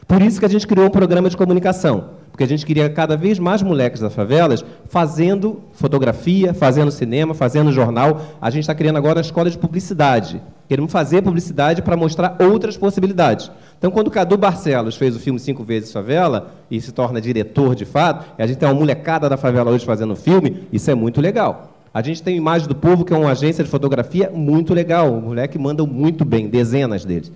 Por isso que a gente criou um programa de comunicação, porque a gente queria cada vez mais moleques das favelas fazendo fotografia, fazendo cinema, fazendo jornal. A gente está criando agora a escola de publicidade. Queremos fazer publicidade para mostrar outras possibilidades. Então, quando o Cadu Barcelos fez o filme 5 Vezes Favela e se torna diretor de fato, e a gente tem uma molecada da favela hoje fazendo filme, isso é muito legal. A gente tem Imagem do Povo, que é uma agência de fotografia muito legal. O moleque manda muito bem, dezenas deles.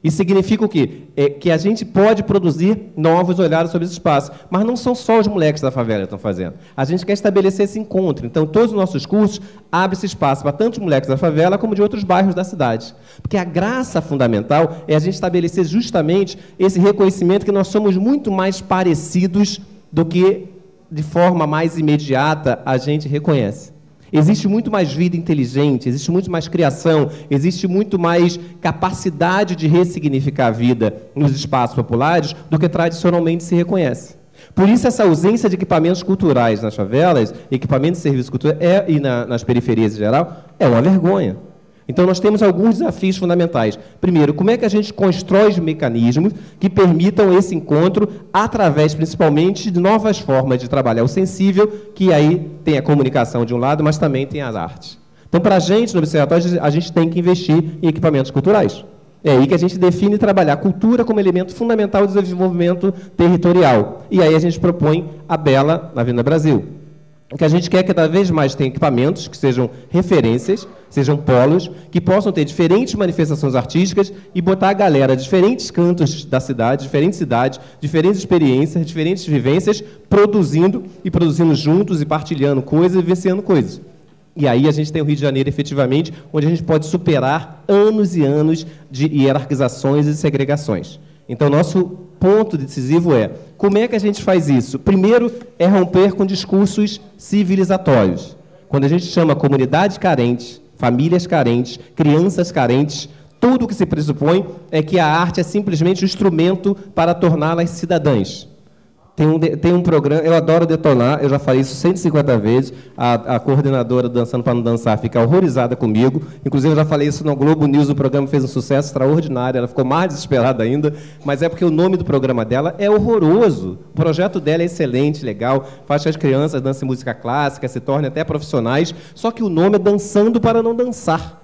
Isso significa o quê? Que a gente pode produzir novos olhares sobre esse espaço. Mas não são só os moleques da favela que estão fazendo. A gente quer estabelecer esse encontro. Então, todos os nossos cursos abrem esse espaço para tanto os moleques da favela como de outros bairros da cidade. Porque a graça fundamental é a gente estabelecer justamente esse reconhecimento que nós somos muito mais parecidos do que, de forma mais imediata, a gente reconhece. Existe muito mais vida inteligente, existe muito mais criação, existe muito mais capacidade de ressignificar a vida nos espaços populares do que tradicionalmente se reconhece. Por isso, essa ausência de equipamentos culturais nas favelas, equipamentos de serviços culturais e nas periferias em geral, é uma vergonha. Então, nós temos alguns desafios fundamentais. Primeiro, como é que a gente constrói os mecanismos que permitam esse encontro através, principalmente, de novas formas de trabalhar o sensível, que aí tem a comunicação de um lado, mas também tem as artes. Então, para a gente, no Observatório, a gente tem que investir em equipamentos culturais. É aí que a gente define trabalhar a cultura como elemento fundamental do desenvolvimento territorial. E aí a gente propõe a Bela na Avenida Brasil. O que a gente quer é que cada vez mais tenha equipamentos que sejam referências, sejam polos, que possam ter diferentes manifestações artísticas e botar a galera de diferentes cantos da cidade, diferentes cidades, diferentes experiências, diferentes vivências, produzindo juntos e partilhando coisas e vivenciando coisas. E aí a gente tem o Rio de Janeiro, efetivamente, onde a gente pode superar anos e anos de hierarquizações e segregações. Então, nosso ponto decisivo é, como é que a gente faz isso? Primeiro, é romper com discursos civilizatórios. Quando a gente chama comunidade carente, famílias carentes, crianças carentes, tudo o que se pressupõe é que a arte é simplesmente um instrumento para torná-las cidadãs. Tem um programa, eu adoro detonar, eu já falei isso 150 vezes, a coordenadora do Dançando para Não Dançar fica horrorizada comigo, inclusive eu já falei isso no Globo News, o programa fez um sucesso extraordinário, ela ficou mais desesperada ainda, mas é porque o nome do programa dela é horroroso, o projeto dela é excelente, legal, faz que as crianças dancem música clássica, se tornem até profissionais, só que o nome é Dançando para Não Dançar.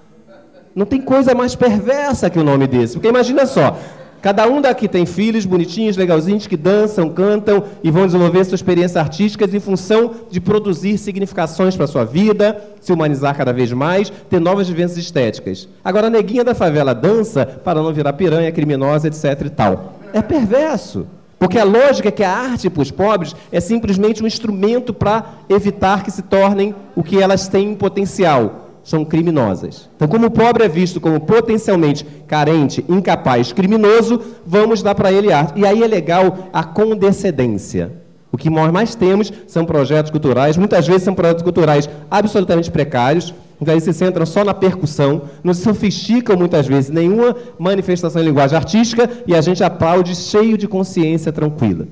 Não tem coisa mais perversa que o nome desse, porque imagina só, cada um daqui tem filhos bonitinhos, legalzinhos, que dançam, cantam e vão desenvolver suas experiências artísticas em função de produzir significações para a sua vida, se humanizar cada vez mais, ter novas vivências estéticas. Agora, a neguinha da favela dança para não virar piranha, criminosa, etc. e tal. É perverso. Porque a lógica é que a arte para os pobres é simplesmente um instrumento para evitar que se tornem o que elas têm em potencial. São criminosas. Então, como o pobre é visto como potencialmente carente, incapaz, criminoso, vamos dar para ele arte. E aí é legal a condescendência. O que nós mais temos são projetos culturais, muitas vezes são projetos culturais absolutamente precários, que aí se centram só na percussão, não se sofisticam muitas vezes nenhuma manifestação em linguagem artística e a gente aplaude cheio de consciência tranquila.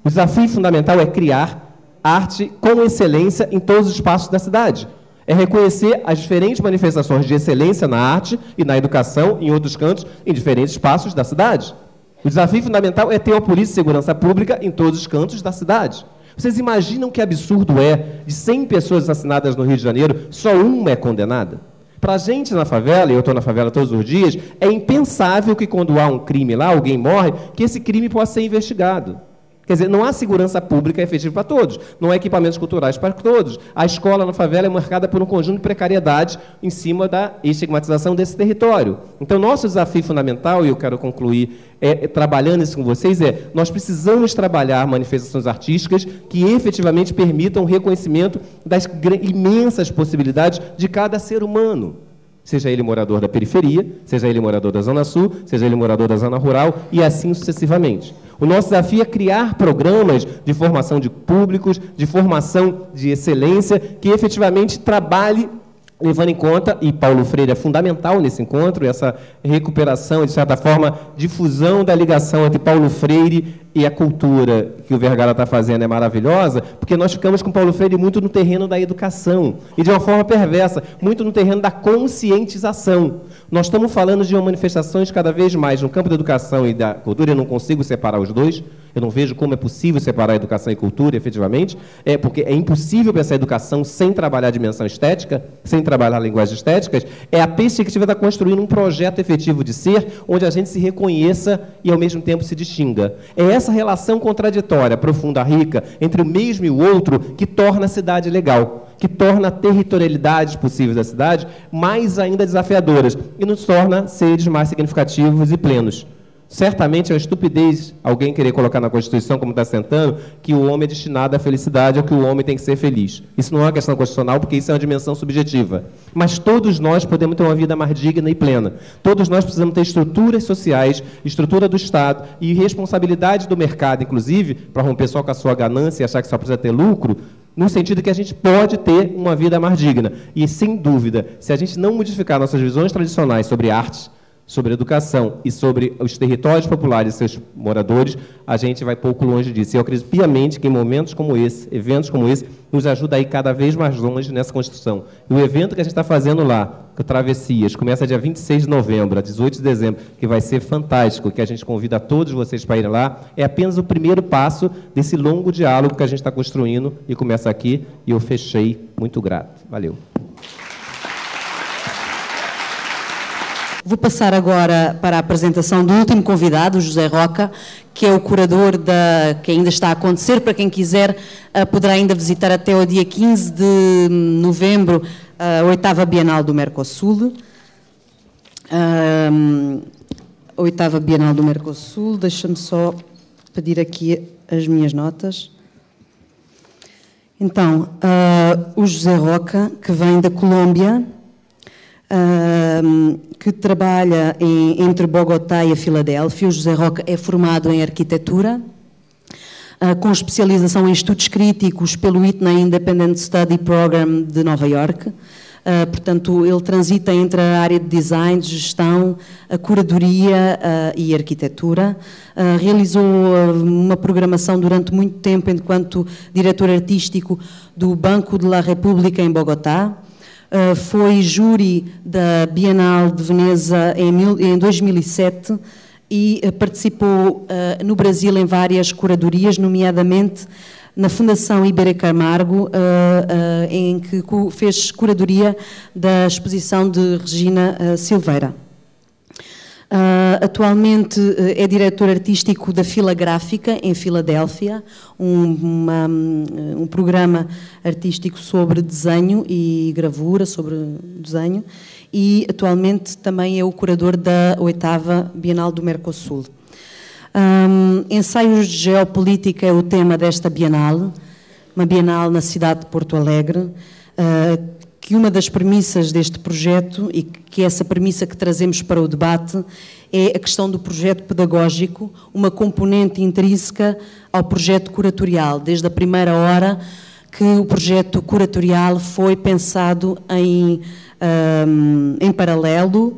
O desafio fundamental é criar arte com excelência em todos os espaços da cidade. É reconhecer as diferentes manifestações de excelência na arte e na educação, em outros cantos, em diferentes espaços da cidade. O desafio fundamental é ter uma polícia de segurança pública em todos os cantos da cidade. Vocês imaginam que absurdo é de 100 pessoas assassinadas no Rio de Janeiro, só uma é condenada? Para a gente na favela, e eu estou na favela todos os dias, é impensável que quando há um crime lá, alguém morre, que esse crime possa ser investigado. Quer dizer, não há segurança pública efetiva para todos, não há equipamentos culturais para todos. A escola na favela é marcada por um conjunto de precariedades em cima da estigmatização desse território. Então, nosso desafio fundamental, e eu quero concluir trabalhando isso com vocês, nós precisamos trabalhar manifestações artísticas que efetivamente permitam o reconhecimento das imensas possibilidades de cada ser humano. Seja ele morador da periferia, seja ele morador da Zona Sul, seja ele morador da Zona Rural, e assim sucessivamente. O nosso desafio é criar programas de formação de públicos, de formação de excelência, que efetivamente trabalhe levando em conta, e Paulo Freire é fundamental nesse encontro, essa recuperação, de certa forma, difusão da ligação entre Paulo Freire e a cultura que o Vergara está fazendo é maravilhosa, porque nós ficamos com Paulo Freire muito no terreno da educação, e de uma forma perversa, muito no terreno da conscientização. Nós estamos falando de manifestações cada vez mais no campo da educação e da cultura, eu não consigo separar os dois, eu não vejo como é possível separar educação e cultura, efetivamente, porque é impossível pensar educação sem trabalhar a dimensão estética, sem trabalhar linguagens estéticas, é a perspectiva de construir um projeto efetivo de ser, onde a gente se reconheça e, ao mesmo tempo, se distinga. É essa relação contraditória, profunda, rica, entre o mesmo e o outro, que torna a cidade legal, que torna a territorialidade possível da cidade mais ainda desafiadoras e nos torna seres mais significativos e plenos. Certamente é uma estupidez alguém querer colocar na Constituição, como está sentando, que o homem é destinado à felicidade ou que o homem tem que ser feliz. Isso não é uma questão constitucional, porque isso é uma dimensão subjetiva. Mas todos nós podemos ter uma vida mais digna e plena. Todos nós precisamos ter estruturas sociais, estrutura do Estado e responsabilidade do mercado, inclusive, para romper só com a sua ganância e achar que só precisa ter lucro, no sentido que a gente pode ter uma vida mais digna. E, sem dúvida, se a gente não modificar nossas visões tradicionais sobre arte, sobre educação e sobre os territórios populares e seus moradores, a gente vai pouco longe disso. Eu acredito piamente que em momentos como esse, eventos como esse, nos ajuda a ir cada vez mais longe nessa construção. E o evento que a gente está fazendo lá, que o Travessias, começa dia 26 de novembro, a 18 de dezembro, que vai ser fantástico, que a gente convida todos vocês para irem lá, é apenas o primeiro passo desse longo diálogo que a gente está construindo, e começa aqui, e eu fechei muito grato. Valeu. Vou passar agora para a apresentação do último convidado, o José Roca, que é o curador que ainda está a acontecer. Para quem quiser, poderá ainda visitar até o dia 15 de novembro a 8ª Bienal do Mercosul. A 8ª Bienal do Mercosul, deixa-me só pedir aqui as minhas notas. Então, o José Roca, que vem da Colômbia, que trabalha entre Bogotá e a Filadélfia. O José Roca é formado em arquitetura, com especialização em estudos críticos pelo Whitney Independent Study Program de Nova York. Portanto, ele transita entre a área de design, de gestão, a curadoria e a arquitetura. Realizou uma programação durante muito tempo enquanto diretor artístico do Banco de la República em Bogotá. Foi júri da Bienal de Veneza em 2007 e participou no Brasil em várias curadorias, nomeadamente na Fundação Ibera Camargo, em que fez curadoria da exposição de Regina Silveira. Atualmente é diretor artístico da Filagráfica, em Filadélfia, um programa artístico sobre desenho e gravura, sobre desenho, e atualmente também é o curador da 8ª Bienal do Mercosul. Ensaios de geopolítica é o tema desta Bienal, uma Bienal na cidade de Porto Alegre, que uma das premissas deste projeto, e que é essa premissa que trazemos para o debate, é a questão do projeto pedagógico, uma componente intrínseca ao projeto curatorial. Desde a primeira hora que o projeto curatorial foi pensado em paralelo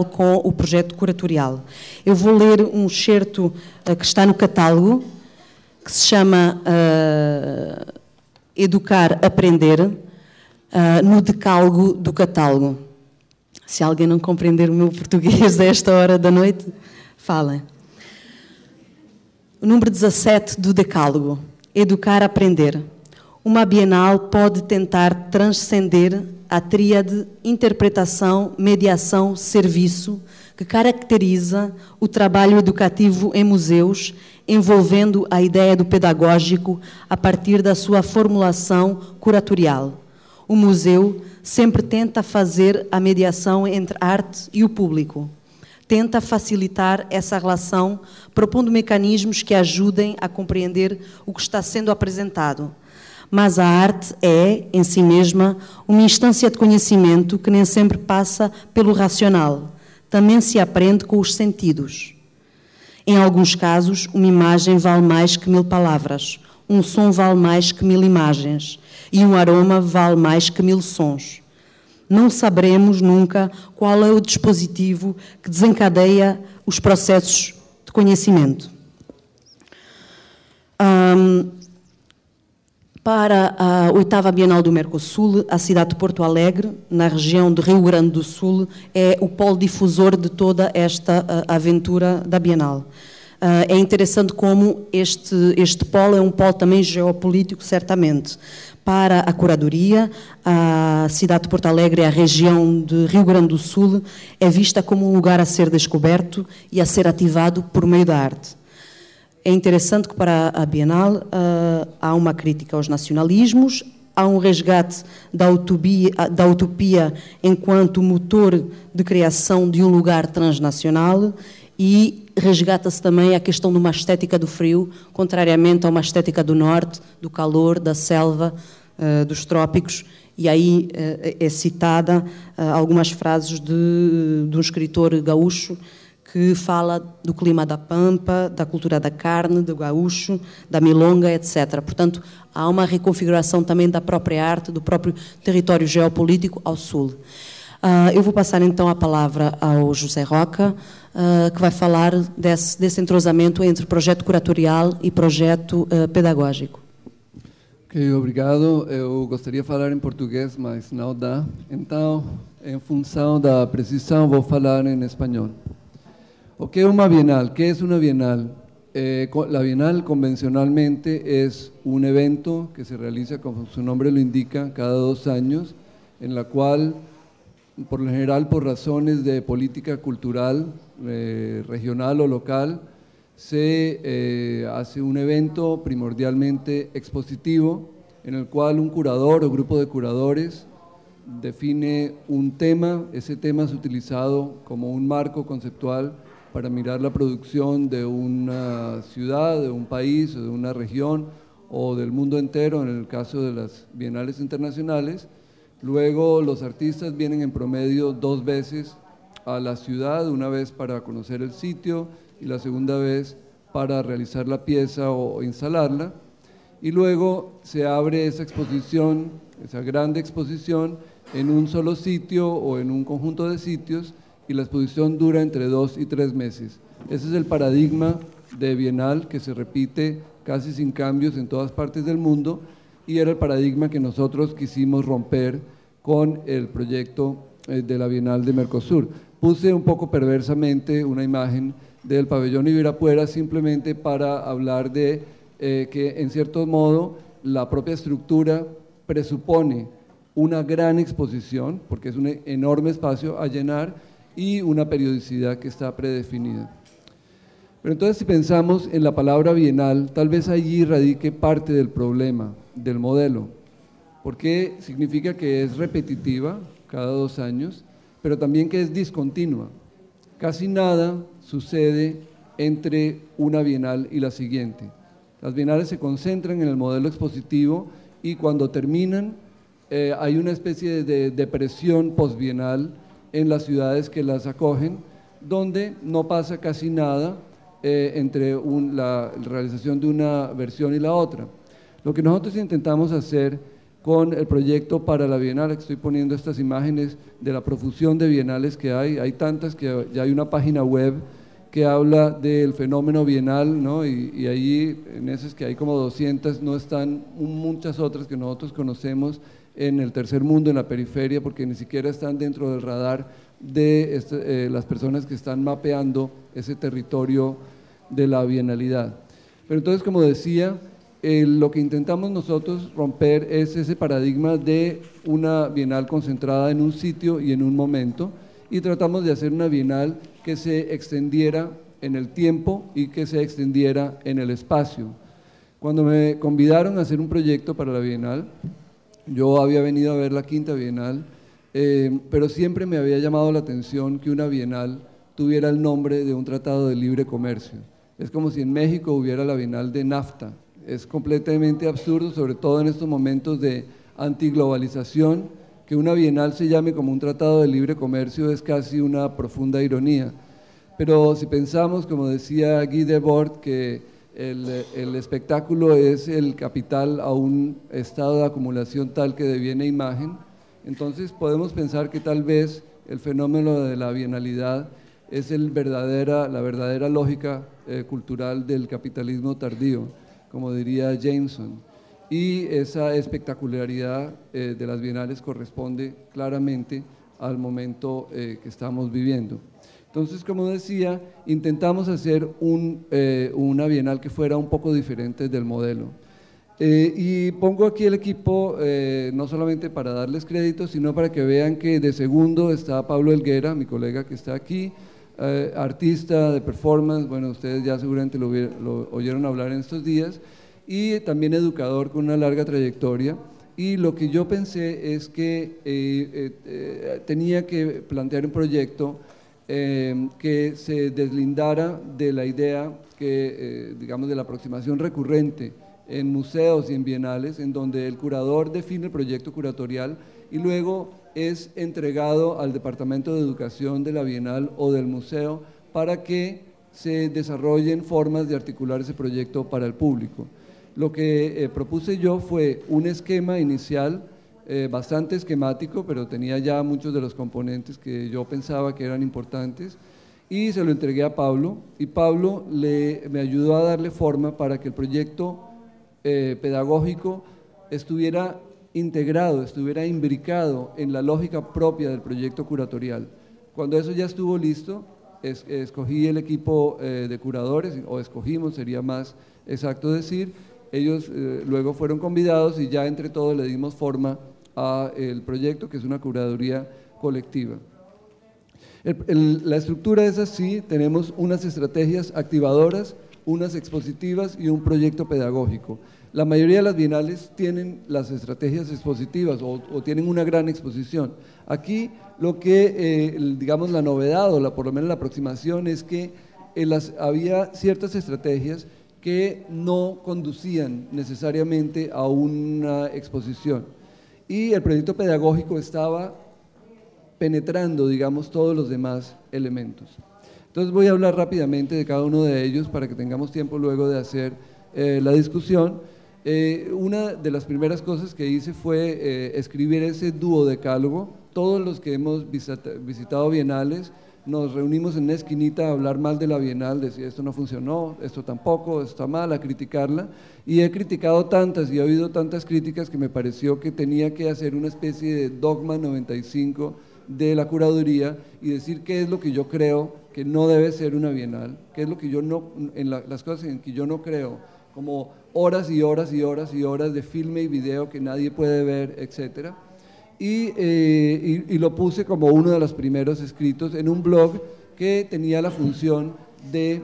com o projeto curatorial. Eu vou ler um excerto que está no catálogo, que se chama Educar, Aprender, no decálogo do catálogo. Se alguém não compreender o meu português a esta hora da noite, falem. O número 17 do decálogo. Educar, Aprender. Uma Bienal pode tentar transcender a tríade interpretação, mediação, serviço, que caracteriza o trabalho educativo em museus, envolvendo a ideia do pedagógico a partir da sua formulação curatorial. O museu sempre tenta fazer a mediação entre a arte e o público. Tenta facilitar essa relação, propondo mecanismos que ajudem a compreender o que está sendo apresentado. Mas a arte é, em si mesma, uma instância de conhecimento que nem sempre passa pelo racional. Também se aprende com os sentidos. Em alguns casos, uma imagem vale mais que 1000 palavras, um som vale mais que 1000 imagens e um aroma vale mais que 1000 sons. Não saberemos nunca qual é o dispositivo que desencadeia os processos de conhecimento. Para a 8ª Bienal do Mercosul, a cidade de Porto Alegre, na região de Rio Grande do Sul, é o polo difusor de toda esta aventura da Bienal. É interessante como este polo é um polo também geopolítico, certamente. Para a curadoria, a cidade de Porto Alegre, a região de Rio Grande do Sul, é vista como um lugar a ser descoberto e a ser ativado por meio da arte. É interessante que para a Bienal há uma crítica aos nacionalismos, há um resgate da utopia enquanto motor de criação de um lugar transnacional e resgata-se também a questão de uma estética do frio, contrariamente a uma estética do norte, do calor, da selva, dos trópicos. E aí é citada algumas frases de um escritor gaúcho que fala do clima da pampa, da cultura da carne, do gaúcho, da milonga, etc. Portanto, há uma reconfiguração também da própria arte, do próprio território geopolítico ao sul. Eu vou passar então a palavra ao José Roca, que vai falar desse entrosamento entre projeto curatorial e projeto pedagógico. Ok, obrigado. Eu gostaria de falar em português, mas não dá. Então, em função da precisão, vou falar em espanhol. ¿O qué es una bienal? ¿Qué es una bienal? La bienal convencionalmente es un evento que se realiza, como su nombre lo indica, cada 2 años, en la cual, por lo general, por razones de política cultural, regional o local, se hace un evento primordialmente expositivo, en el cual un curador o grupo de curadores define un tema. Ese tema es utilizado como un marco conceptual para mirar la producción de una ciudad, de un país, o de una región o del mundo entero, en el caso de las bienales internacionales. Luego los artistas vienen en promedio 2 veces a la ciudad, una vez para conocer el sitio y la segunda vez para realizar la pieza o instalarla. Y luego se abre esa exposición, esa grande exposición, en un solo sitio o en un conjunto de sitios, y la exposición dura entre 2 y 3 meses. Ese es el paradigma de bienal que se repite casi sin cambios en todas partes del mundo, y era el paradigma que nosotros quisimos romper con el proyecto de la Bienal de Mercosur. Puse un poco perversamente una imagen del pabellón Ibirapuera simplemente para hablar de que en cierto modo la propia estructura presupone una gran exposición, porque es un enorme espacio a llenar, y una periodicidad que está predefinida. Pero entonces, si pensamos en la palabra bienal, tal vez allí radique parte del problema, del modelo, porque significa que es repetitiva cada 2 años, pero también que es discontinua. Casi nada sucede entre una bienal y la siguiente. Las bienales se concentran en el modelo expositivo y cuando terminan hay una especie de depresión postbienal en las ciudades que las acogen, donde no pasa casi nada entre la realización de una versión y la otra. Lo que nosotros intentamos hacer con el proyecto para la Bienal, estoy poniendo estas imágenes de la profusión de bienales que hay tantas que ya hay una página web que habla del fenómeno bienal, ¿no? Y ahí, en esas que hay como 200, no están muchas otras que nosotros conocemos en el tercer mundo, en la periferia, porque ni siquiera están dentro del radar de las personas que están mapeando ese territorio de la bienalidad. Pero entonces, como decía, lo que intentamos nosotros romper es ese paradigma de una bienal concentrada en un sitio y en un momento, y tratamos de hacer una bienal que se extendiera en el tiempo y que se extendiera en el espacio. Cuando me convidaron a hacer un proyecto para la Bienal, yo había venido a ver la Quinta Bienal, pero siempre me había llamado la atención que una Bienal tuviera el nombre de un tratado de libre comercio. Es como si en México hubiera la Bienal de NAFTA. Es completamente absurdo, sobre todo en estos momentos de antiglobalización, que una Bienal se llame como un tratado de libre comercio es casi una profunda ironía. Pero si pensamos, como decía Guy Debord, que el espectáculo es el capital a un estado de acumulación tal que deviene imagen, entonces podemos pensar que tal vez el fenómeno de la bienalidad es la verdadera lógica cultural del capitalismo tardío, como diría Jameson. Y esa espectacularidad de las bienales corresponde claramente al momento que estamos viviendo. Entonces, como decía, intentamos hacer una bienal que fuera un poco diferente del modelo. Y pongo aquí el equipo no solamente para darles crédito, sino para que vean que de segundo está Pablo Helguera, mi colega que está aquí, artista de performance, bueno, ustedes ya seguramente lo oyeron hablar en estos días, y también educador con una larga trayectoria. Y lo que yo pensé es que tenía que plantear un proyecto que se deslindara de la idea que, digamos, de la aproximación recurrente en museos y en bienales, en donde el curador define el proyecto curatorial y luego es entregado al Departamento de Educación de la Bienal o del museo para que se desarrollen formas de articular ese proyecto para el público. Lo que propuse yo fue un esquema inicial bastante esquemático, pero tenía ya muchos de los componentes que yo pensaba que eran importantes, y se lo entregué a Pablo, y Pablo me ayudó a darle forma para que el proyecto pedagógico estuviera integrado, estuviera imbricado en la lógica propia del proyecto curatorial. Cuando eso ya estuvo listo, escogí el equipo de curadores, o escogimos, sería más exacto decir. Ellos luego fueron convidados y ya entre todos le dimos forma al proyecto, que es una curaduría colectiva. La estructura es así: tenemos unas estrategias activadoras, unas expositivas y un proyecto pedagógico. La mayoría de las bienales tienen las estrategias expositivas o tienen una gran exposición. Aquí lo que, digamos, la novedad o por lo menos la aproximación es que había ciertas estrategias que no conducían necesariamente a una exposición. Y el proyecto pedagógico estaba penetrando, digamos, todos los demás elementos. Entonces voy a hablar rápidamente de cada uno de ellos para que tengamos tiempo luego de hacer la discusión. Una de las primeras cosas que hice fue escribir ese duodecálogo. Todos los que hemos visitado bienales nos reunimos en una esquinita a hablar mal de la Bienal, decir esto no funcionó, esto tampoco, esto está mal, a criticarla, y he criticado tantas y he oído tantas críticas que me pareció que tenía que hacer una especie de dogma 95 de la curaduría y decir qué es lo que yo creo que no debe ser una Bienal, qué es lo que yo no, las cosas en que yo no creo, como horas y horas y horas y horas de filme y video que nadie puede ver, etcétera. Y lo puse como uno de los primeros escritos en un blog que tenía la función de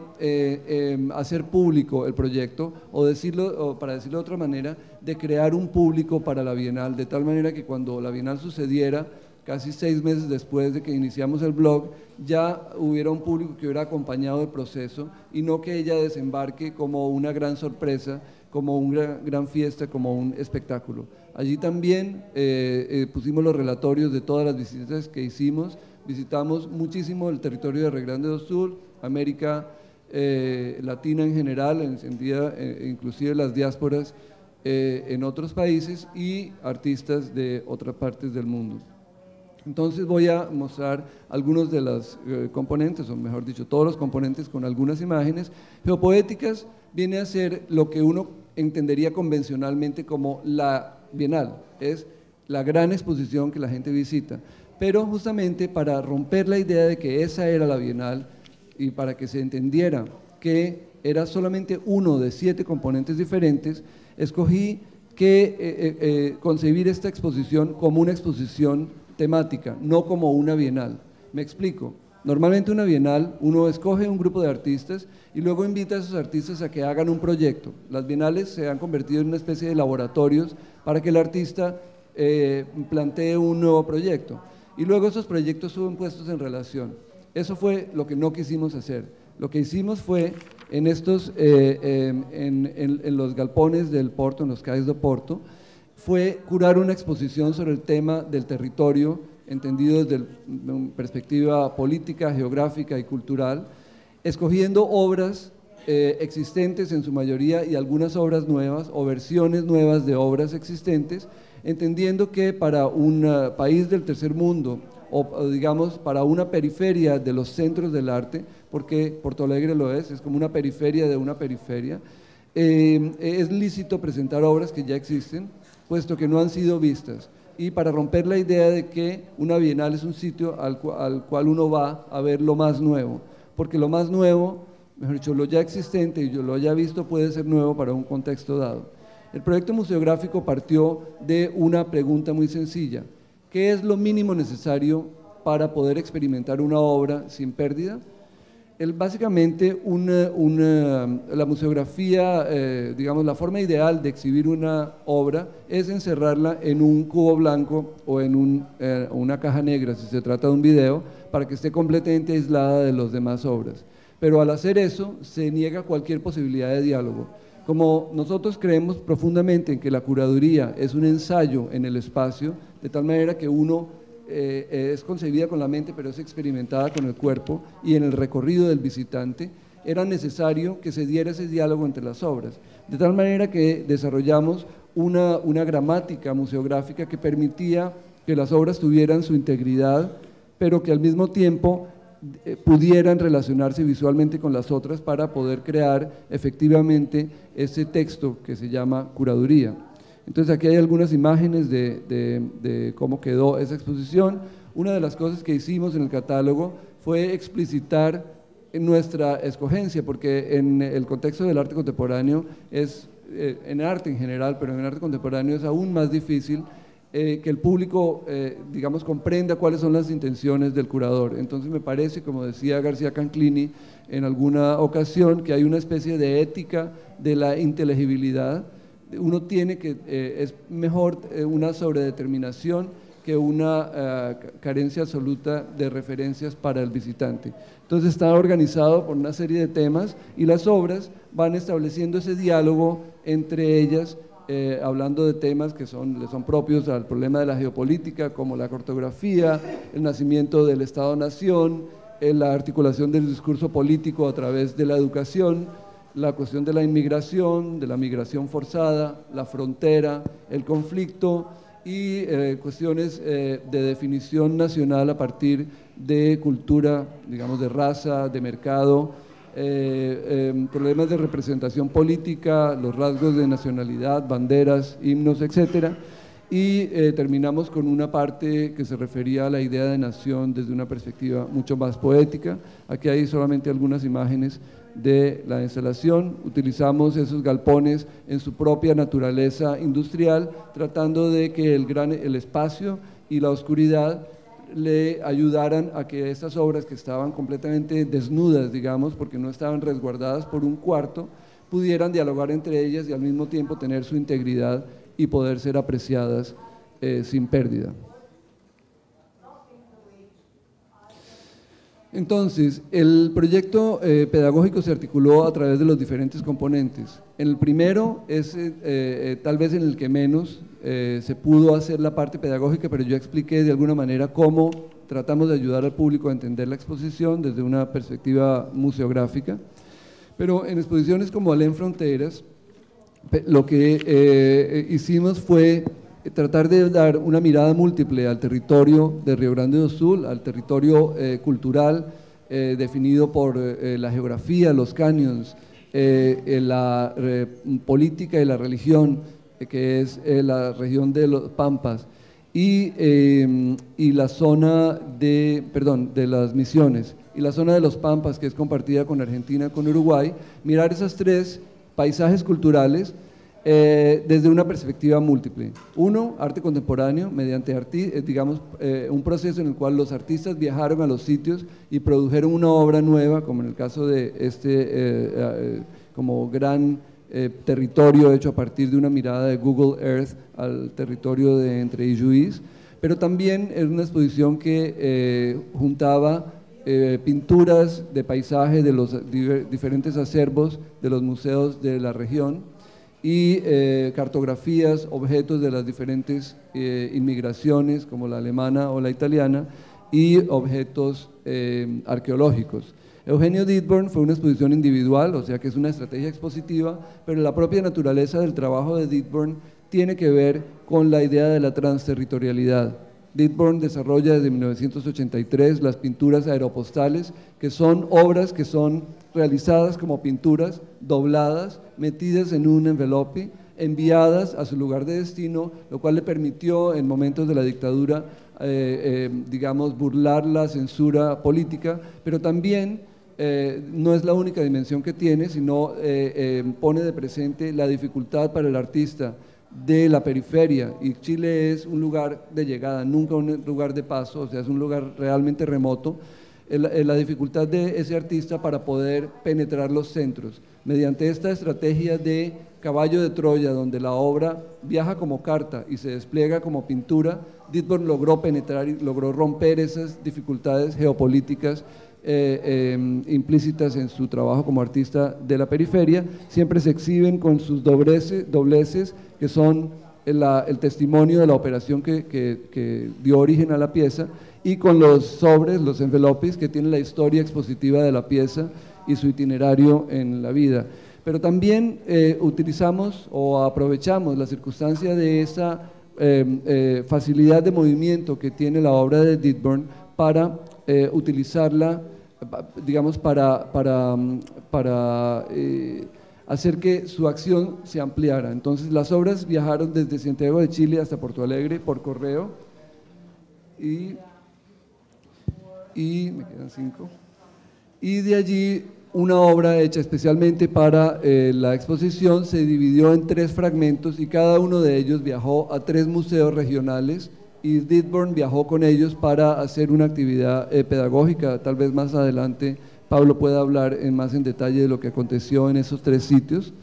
hacer público el proyecto, o para decirlo de otra manera, de crear un público para la Bienal, de tal manera que cuando la Bienal sucediera, casi 6 meses después de que iniciamos el blog, ya hubiera un público que hubiera acompañado el proceso y no que ella desembarque como una gran sorpresa, como una gran fiesta, como un espectáculo. Allí también pusimos los relatorios de todas las visitas que hicimos. Visitamos muchísimo el territorio de Rio Grande do Sul, América Latina en general, inclusive las diásporas en otros países y artistas de otras partes del mundo. Entonces voy a mostrar algunos de los componentes, o mejor dicho, todos los componentes con algunas imágenes. Geopoéticas viene a ser lo que uno entendería convencionalmente como la Bienal, es la gran exposición que la gente visita, pero justamente para romper la idea de que esa era la Bienal y para que se entendiera que era solamente uno de 7 componentes diferentes, escogí que concebir esta exposición como una exposición temática, no como una Bienal. Me explico. Normalmente una bienal, uno escoge un grupo de artistas y luego invita a esos artistas a que hagan un proyecto. Las bienales se han convertido en una especie de laboratorios para que el artista plantee un nuevo proyecto. Y luego esos proyectos son puestos en relación. Eso fue lo que no quisimos hacer. Lo que hicimos fue, en los galpones del Porto, en los cais do Porto, fue curar una exposición sobre el tema del territorio, entendido desde una perspectiva política, geográfica y cultural, escogiendo obras existentes en su mayoría y algunas obras nuevas o versiones nuevas de obras existentes, entendiendo que para un país del tercer mundo o digamos para una periferia de los centros del arte, porque Porto Alegre lo es como una periferia de una periferia, es lícito presentar obras que ya existen, puesto que no han sido vistas. Y para romper la idea de que una bienal es un sitio al cual uno va a ver lo más nuevo, porque lo más nuevo, mejor dicho, lo ya existente y lo ya visto puede ser nuevo para un contexto dado. El proyecto museográfico partió de una pregunta muy sencilla: ¿qué es lo mínimo necesario para poder experimentar una obra sin pérdida? Básicamente, la museografía, digamos, la forma ideal de exhibir una obra es encerrarla en un cubo blanco o en una caja negra, si se trata de un video, para que esté completamente aislada de las demás obras. Pero al hacer eso, se niega cualquier posibilidad de diálogo. Como nosotros creemos profundamente en que la curaduría es un ensayo en el espacio, de tal manera que uno es concebida con la mente, pero es experimentada con el cuerpo y en el recorrido del visitante, era necesario que se diera ese diálogo entre las obras, de tal manera que desarrollamos una gramática museográfica que permitía que las obras tuvieran su integridad, pero que al mismo tiempo pudieran relacionarse visualmente con las otras para poder crear efectivamente ese texto que se llama curaduría. Entonces aquí hay algunas imágenes de cómo quedó esa exposición. Una de las cosas que hicimos en el catálogo fue explicitar nuestra escogencia, porque en el contexto del arte contemporáneo en arte en general, pero en el arte contemporáneo es aún más difícil que el público, digamos, comprenda cuáles son las intenciones del curador. Entonces me parece, como decía García Canclini en alguna ocasión, que hay una especie de ética de la inteligibilidad. Uno tiene que, es mejor una sobredeterminación que una carencia absoluta de referencias para el visitante. Entonces está organizado por una serie de temas y las obras van estableciendo ese diálogo entre ellas, hablando de temas que le son propios al problema de la geopolítica, como la cartografía, el nacimiento del Estado-Nación, la articulación del discurso político a través de la educación, la cuestión de la inmigración, de la migración forzada, la frontera, el conflicto y cuestiones de definición nacional a partir de cultura, digamos, de raza, de mercado, problemas de representación política, los rasgos de nacionalidad, banderas, himnos, etcétera. Y terminamos con una parte que se refería a la idea de nación desde una perspectiva mucho más poética. Aquí hay solamente algunas imágenes de la instalación. Utilizamos esos galpones en su propia naturaleza industrial, tratando de que el espacio y la oscuridad le ayudaran a que estas obras que estaban completamente desnudas, digamos, porque no estaban resguardadas por un cuarto, pudieran dialogar entre ellas y al mismo tiempo tener su integridad y poder ser apreciadas sin pérdida. Entonces, el proyecto pedagógico se articuló a través de los diferentes componentes. En el primero es tal vez en el que menos se pudo hacer la parte pedagógica, pero yo expliqué de alguna manera cómo tratamos de ayudar al público a entender la exposición desde una perspectiva museográfica. Pero en exposiciones como Alén Fronteras, lo que hicimos fue tratar de dar una mirada múltiple al territorio de Río Grande do Sul, al territorio cultural definido por la geografía, los canyons, la política y la religión, que es la región de los Pampas, y la zona de las Misiones, y la zona de los Pampas, que es compartida con Argentina y con Uruguay. Mirar esos tres paisajes culturales desde una perspectiva múltiple. Uno, arte contemporáneo, mediante un proceso en el cual los artistas viajaron a los sitios y produjeron una obra nueva, como en el caso de este como gran territorio hecho a partir de una mirada de Google Earth al territorio de entre Ijuís, pero también es una exposición que juntaba pinturas de paisaje de los diferentes acervos de los museos de la región y cartografías, objetos de las diferentes inmigraciones como la alemana o la italiana y objetos arqueológicos. Eugenio Dittborn fue una exposición individual, o sea que es una estrategia expositiva, pero la propia naturaleza del trabajo de Dittborn tiene que ver con la idea de la transterritorialidad. Dittborn desarrolla desde 1983 las pinturas aeropostales, que son obras que son realizadas como pinturas, dobladas, metidas en un envelope, enviadas a su lugar de destino, lo cual le permitió en momentos de la dictadura, digamos, burlar la censura política, pero también no es la única dimensión que tiene, sino pone de presente la dificultad para el artista de la periferia, y Chile es un lugar de llegada, nunca un lugar de paso, o sea, es un lugar realmente remoto, la dificultad de ese artista para poder penetrar los centros. Mediante esta estrategia de caballo de Troya, donde la obra viaja como carta y se despliega como pintura, Dittborn logró penetrar y logró romper esas dificultades geopolíticas implícitas en su trabajo como artista de la periferia. Siempre se exhiben con sus dobleces, que son el testimonio de la operación que dio origen a la pieza, y con los sobres, los envelopes, que tienen la historia expositiva de la pieza y su itinerario en la vida. Pero también utilizamos o aprovechamos la circunstancia de esa facilidad de movimiento que tiene la obra de Dittborn para utilizarla, digamos, para hacer que su acción se ampliara. Entonces las obras viajaron desde Santiago de Chile hasta Porto Alegre por correo y me quedan 5. Y de allí una obra hecha especialmente para la exposición se dividió en 3 fragmentos y cada uno de ellos viajó a 3 museos regionales y Dittborn viajó con ellos para hacer una actividad pedagógica. Tal vez más adelante Pablo pueda hablar más en detalle de lo que aconteció en esos 3 sitios.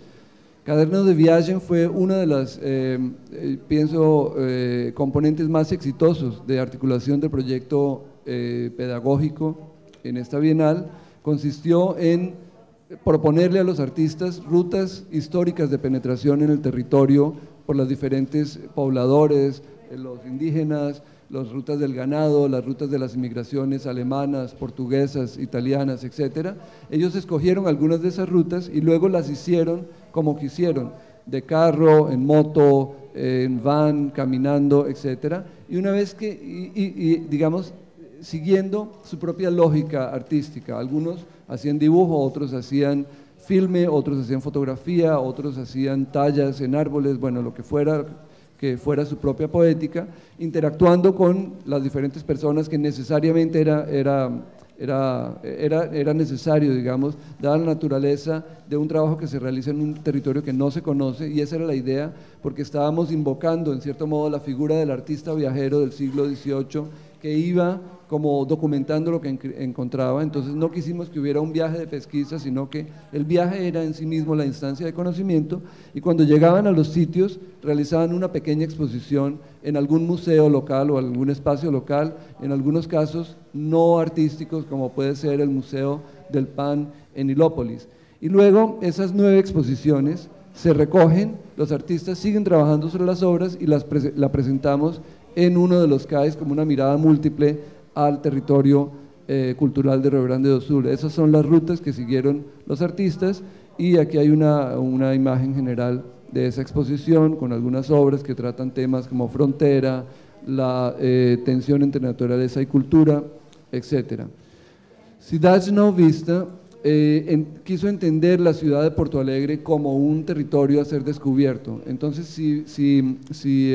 Cadernos de Viagen fue una de las, pienso, componentes más exitosos de articulación del proyecto pedagógico en esta Bienal. Consistió en proponerle a los artistas rutas históricas de penetración en el territorio por los diferentes pobladores, los indígenas, las rutas del ganado, las rutas de las inmigraciones alemanas, portuguesas, italianas, etc. Ellos escogieron algunas de esas rutas y luego las hicieron como quisieron, de carro, en moto, en van, caminando, etc. Y una vez que, digamos, siguiendo su propia lógica artística, algunos hacían dibujo, otros hacían filme, otros hacían fotografía, otros hacían tallas en árboles, bueno, lo que fuera su propia poética, interactuando con las diferentes personas que necesariamente era necesario, digamos, dada la naturaleza de un trabajo que se realiza en un territorio que no se conoce, y esa era la idea, porque estábamos invocando en cierto modo la figura del artista viajero del siglo XVIII que iba como documentando lo que encontraba. Entonces no quisimos que hubiera un viaje de pesquisa, sino que el viaje era en sí mismo la instancia de conocimiento, y cuando llegaban a los sitios realizaban una pequeña exposición en algún museo local o algún espacio local, en algunos casos no artísticos, como puede ser el Museo del Pan en Hilópolis. Y luego esas 9 exposiciones se recogen, los artistas siguen trabajando sobre las obras y la presentamos en uno de los CAEs como una mirada múltiple al territorio cultural de Río Grande do Sul. Esas son las rutas que siguieron los artistas, y aquí hay una imagen general de esa exposición con algunas obras que tratan temas como frontera, la tensión entre naturaleza y cultura, etc. Cidade Não Vista quiso entender la ciudad de Porto Alegre como un territorio a ser descubierto. Entonces, si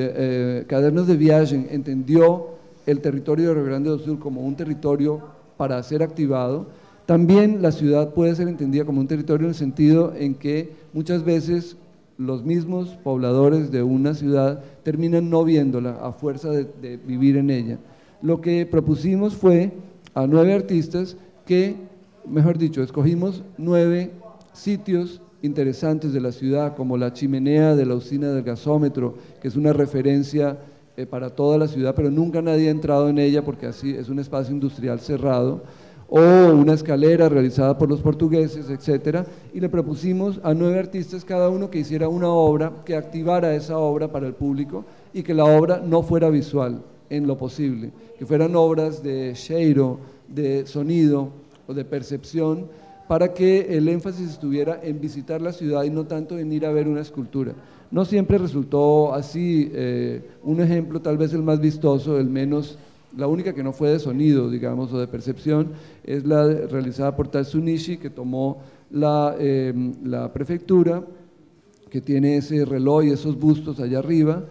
Cadernos de Viagen entendió el territorio de Río Grande do Sul como un territorio para ser activado, también la ciudad puede ser entendida como un territorio en el sentido en que muchas veces los mismos pobladores de una ciudad terminan no viéndola a fuerza de vivir en ella. Lo que propusimos fue a 9 artistas que, mejor dicho, escogimos 9 sitios interesantes de la ciudad, como la chimenea de la usina del gasómetro, que es una referencia para toda la ciudad, pero nunca nadie ha entrado en ella porque así es un espacio industrial cerrado, o una escalera realizada por los portugueses, etcétera, y le propusimos a 9 artistas cada uno que hiciera una obra, que activara esa obra para el público y que la obra no fuera visual en lo posible, que fueran obras de cheiro, de sonido o de percepción, para que el énfasis estuviera en visitar la ciudad y no tanto en ir a ver una escultura. No siempre resultó así. Un ejemplo, tal vez el más vistoso, la única que no fue de sonido, digamos, o de percepción, es la realizada por Tatsunishi, que tomó la prefectura, que tiene ese reloj y esos bustos allá arriba.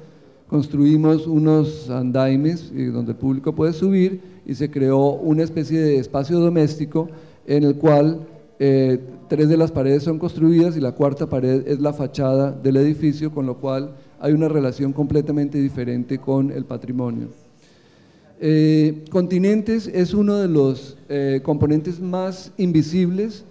Construimos unos andaimes donde el público puede subir y se creó una especie de espacio doméstico en el cual 3 de las paredes son construidas y la 4ª pared es la fachada del edificio, con lo cual hay una relación completamente diferente con el patrimonio. Continentes es uno de los componentes más invisibles,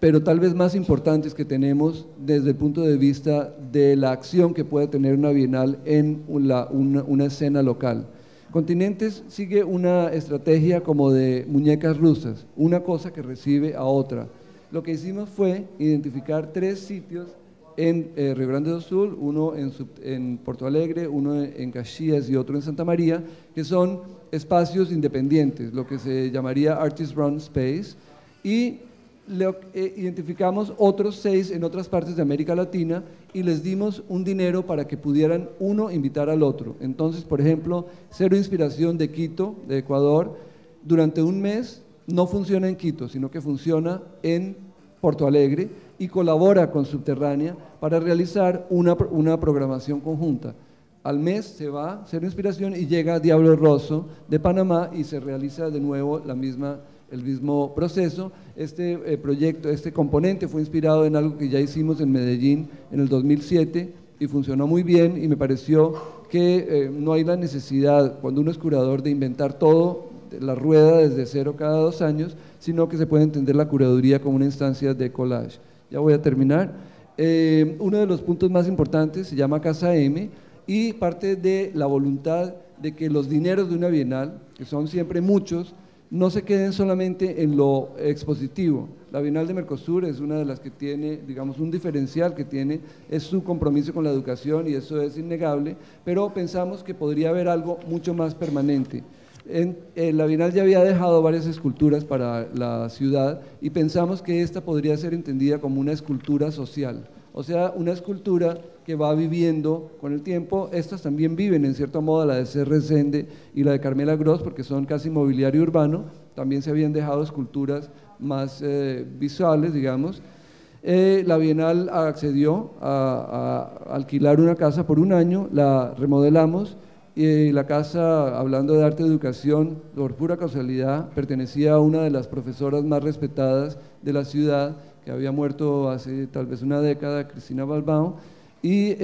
pero tal vez más importantes que tenemos desde el punto de vista de la acción que puede tener una bienal en una escena local. Continentes sigue una estrategia como de muñecas rusas, una cosa que recibe a otra. Lo que hicimos fue identificar 3 sitios en Río Grande do Sul, uno en Porto Alegre, uno en Caxias y otro en Santa María, que son espacios independientes, lo que se llamaría Artist Run Space, y identificamos otros 6 en otras partes de América Latina y les dimos un dinero para que pudieran uno invitar al otro. Entonces, por ejemplo, Cero Inspiración de Quito, de Ecuador, durante un mes no funciona en Quito, sino que funciona en Porto Alegre y colabora con Subterránea para realizar una programación conjunta. Al mes se va Cero Inspiración y llega Diablo Rosso de Panamá y se realiza de nuevo el mismo proceso. Este proyecto, este componente fue inspirado en algo que ya hicimos en Medellín en el 2007 y funcionó muy bien, y me pareció que no hay la necesidad, cuando uno es curador, de inventar todo, la rueda desde cero cada 2 años, sino que se puede entender la curaduría como una instancia de collage. Ya voy a terminar. Uno de los puntos más importantes se llama Casa M, y parte de la voluntad de que los dineros de una bienal, que son siempre muchos, no se queden solamente en lo expositivo. La Bienal de Mercosur es una de las que tiene, digamos, un diferencial que tiene, es su compromiso con la educación, y eso es innegable, pero pensamos que podría haber algo mucho más permanente. La Bienal ya había dejado varias esculturas para la ciudad y pensamos que esta podría ser entendida como una escultura social, o sea, una escultura que va viviendo con el tiempo. Estas también viven en cierto modo, la de C. Resende y la de Carmela Gross, porque son casi mobiliario urbano. También se habían dejado esculturas más visuales, digamos. La Bienal accedió a alquilar una casa por 1 año, la remodelamos, y la casa, hablando de arte y educación, por pura casualidad, pertenecía a una de las profesoras más respetadas de la ciudad, que había muerto hace tal vez una década, Cristina Balbao, y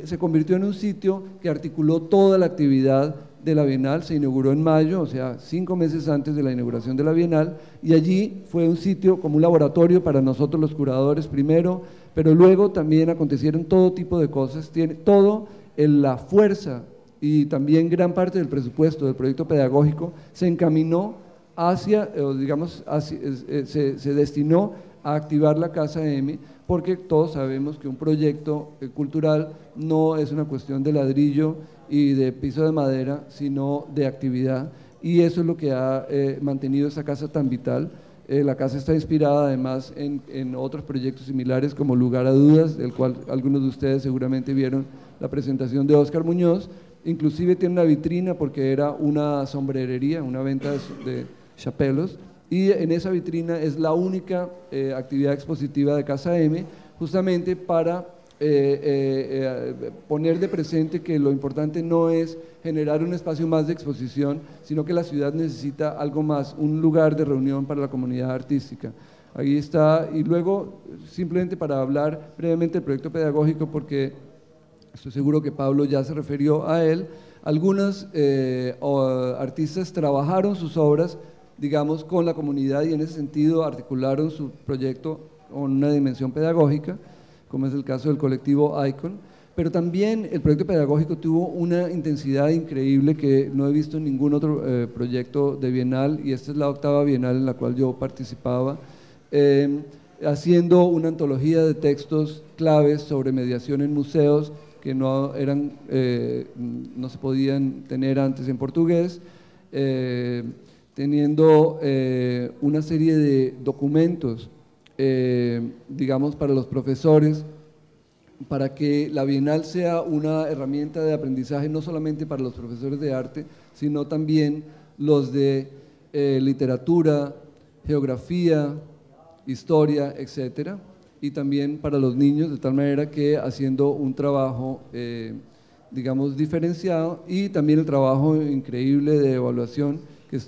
se convirtió en un sitio que articuló toda la actividad de la Bienal. Se inauguró en mayo, o sea, 5 meses antes de la inauguración de la Bienal, y allí fue un sitio como un laboratorio para nosotros los curadores primero, pero luego también acontecieron todo tipo de cosas. Tiene todo la fuerza y también gran parte del presupuesto del proyecto pedagógico se encaminó hacia, digamos, se destinó a activar la Casa M, porque todos sabemos que un proyecto cultural no es una cuestión de ladrillo y de piso de madera, sino de actividad, y eso es lo que ha mantenido esa casa tan vital. La casa está inspirada además en otros proyectos similares, como Lugar a Dudas, del cual algunos de ustedes seguramente vieron la presentación de Óscar Muñoz. Inclusive tiene una vitrina porque era una sombrerería, una venta de chapelos, y en esa vitrina es la única actividad expositiva de Casa M, justamente para poner de presente que lo importante no es generar un espacio más de exposición, sino que la ciudad necesita algo más, un lugar de reunión para la comunidad artística. Ahí está, y luego, simplemente para hablar brevemente del proyecto pedagógico, porque estoy seguro que Pablo ya se refirió a él, algunos artistas trabajaron sus obras, digamos, con la comunidad y en ese sentido articularon su proyecto con una dimensión pedagógica, como es el caso del colectivo Icon, pero también el proyecto pedagógico tuvo una intensidad increíble que no he visto en ningún otro proyecto de Bienal, y esta es la 8ª Bienal en la cual yo participaba, haciendo una antología de textos claves sobre mediación en museos que no se podían tener antes en portugués, teniendo una serie de documentos, digamos, para los profesores, para que la Bienal sea una herramienta de aprendizaje no solamente para los profesores de arte, sino también los de literatura, geografía, historia, etcétera, y también para los niños, de tal manera que haciendo un trabajo, digamos, diferenciado, y también el trabajo increíble de evaluación que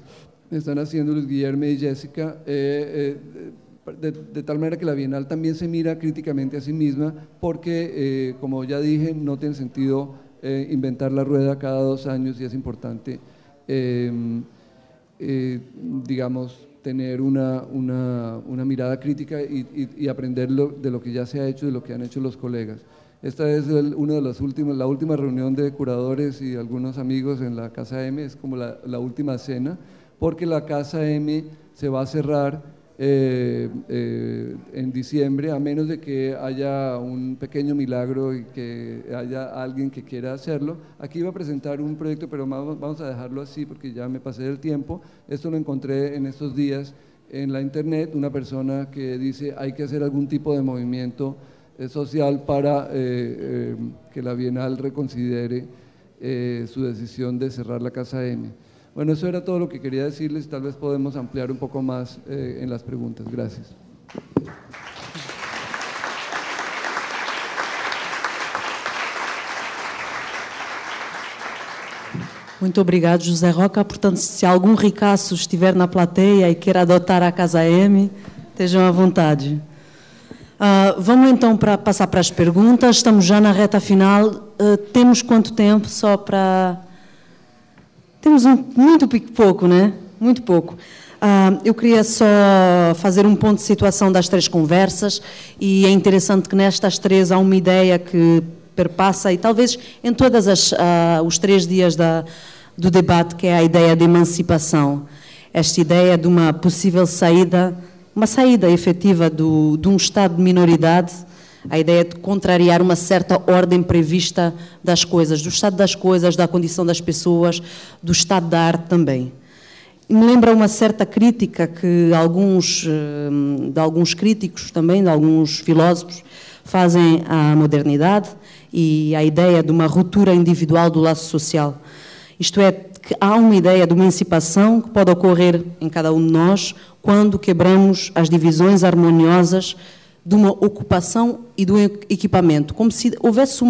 están haciendo Luis Guillermo y Jessica, de tal manera que la Bienal también se mira críticamente a sí misma, porque, como ya dije, no tiene sentido inventar la rueda cada 2 años, y es importante, digamos, tener una mirada crítica y aprender de lo que ya se ha hecho y de lo que han hecho los colegas. Esta es la última reunión de curadores y algunos amigos en la Casa M, es como la última cena, porque la Casa M se va a cerrar en diciembre, a menos de que haya un pequeño milagro y que haya alguien que quiera hacerlo. Aquí iba a presentar un proyecto, pero vamos a dejarlo así porque ya me pasé del tiempo. Esto lo encontré en estos días en la internet, una persona que dice hay que hacer algún tipo de movimiento social para que la Bienal reconsidere su decisión de cerrar la Casa M. Bueno, eso era todo lo que quería decirles, tal vez podemos ampliar un poco más en las preguntas. Gracias. Muito obrigado, José Roca. Portanto, se algum ricaço estiver na plateia e queira adotar a Casa M, estejam à vontade. Vamos então passar para as perguntas. Estamos já na reta final. Temos quanto tempo só para... Temos muito pouco, né? Muito pouco. Eu queria só fazer um ponto de situação das 3 conversas, e é interessante que nestas 3 há uma ideia que perpassa, e talvez em todos os 3 dias do debate, que é a ideia de emancipação. Esta ideia de uma possível saída, uma saída efetiva de um estado de minoridade, a ideia de contrariar uma certa ordem prevista das coisas, do estado das coisas, da condição das pessoas, do estado da arte também. E me lembra uma certa crítica que de alguns críticos também, de alguns filósofos, fazem à modernidade e à ideia de uma ruptura individual do laço social. Isto é, que há uma ideia de emancipação que pode ocorrer em cada um de nós quando quebramos as divisões harmoniosas de uma ocupação e do equipamento, como se houvesse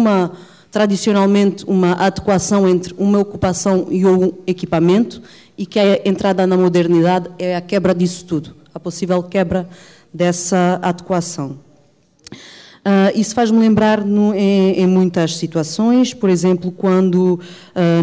tradicionalmente uma adequação entre uma ocupação e o equipamento, e que a entrada na modernidade é a quebra disso tudo, a possível quebra dessa adequação. Isso faz-me lembrar em muitas situações, por exemplo, quando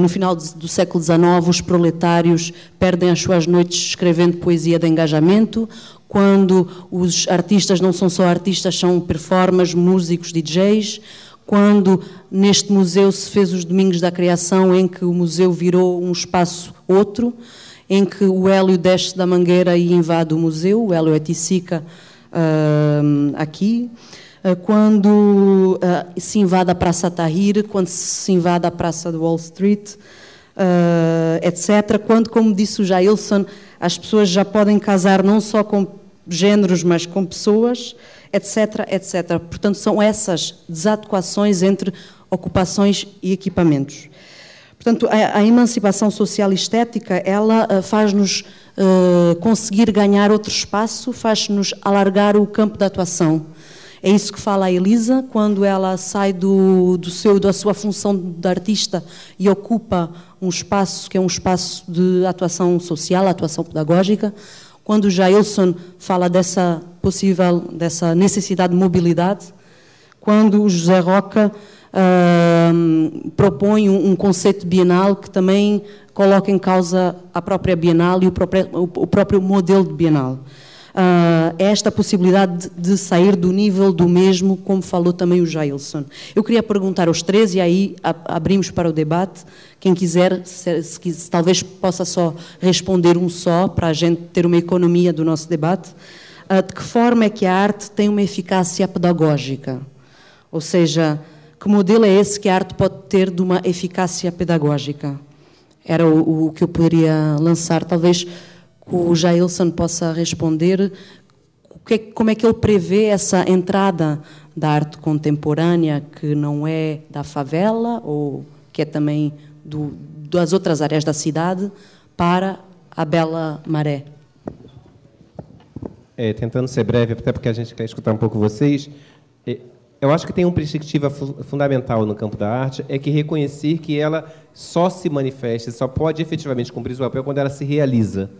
no final do século XIX os proletários perdem as suas noites escrevendo poesia de engajamento, quando os artistas não são só artistas, são performers, músicos, DJs, quando neste museu se fez os Domingos da Criação, em que o museu virou um espaço outro, em que o Hélio desce da Mangueira e invade o museu, o Hélio Eticica aqui, quando se invade a Praça Tahrir, quando se invade a Praça de Wall Street, etc. Quando, como disse o Jailson, as pessoas já podem casar não só com géneros, mas com pessoas, etc., etc. Portanto, são essas desadequações entre ocupações e equipamentos. Portanto, a emancipação social e estética, ela faz-nos conseguir ganhar outro espaço, faz-nos alargar o campo de atuação. É isso que fala a Elisa, quando ela sai da sua função de artista e ocupa um espaço que é um espaço de atuação social, atuação pedagógica, quando o Jailson fala dessa necessidade de mobilidade, quando o José Roca propõe um conceito bienal que também coloca em causa a própria Bienal e o próprio modelo de Bienal. Esta possibilidade de sair do nível do mesmo, como falou também o Jailson. Eu queria perguntar aos três, e aí abrimos para o debate, quem quiser, se talvez possa só responder um só, para a gente ter uma economia do nosso debate. De que forma é que a arte tem uma eficácia pedagógica? Ou seja, que modelo é esse que a arte pode ter de uma eficácia pedagógica? Era o que eu poderia lançar. Talvez que o Jailson possa responder como é que ele prevê essa entrada da arte contemporânea, que não é da favela, ou que é também das outras áreas da cidade, para a Bela Maré. Tentando ser breve, até porque a gente quer escutar um pouco vocês, eu acho que tem uma perspectiva fundamental no campo da arte, é que reconhecer que ela só se manifesta, só pode efetivamente cumprir seu papel quando ela se realiza.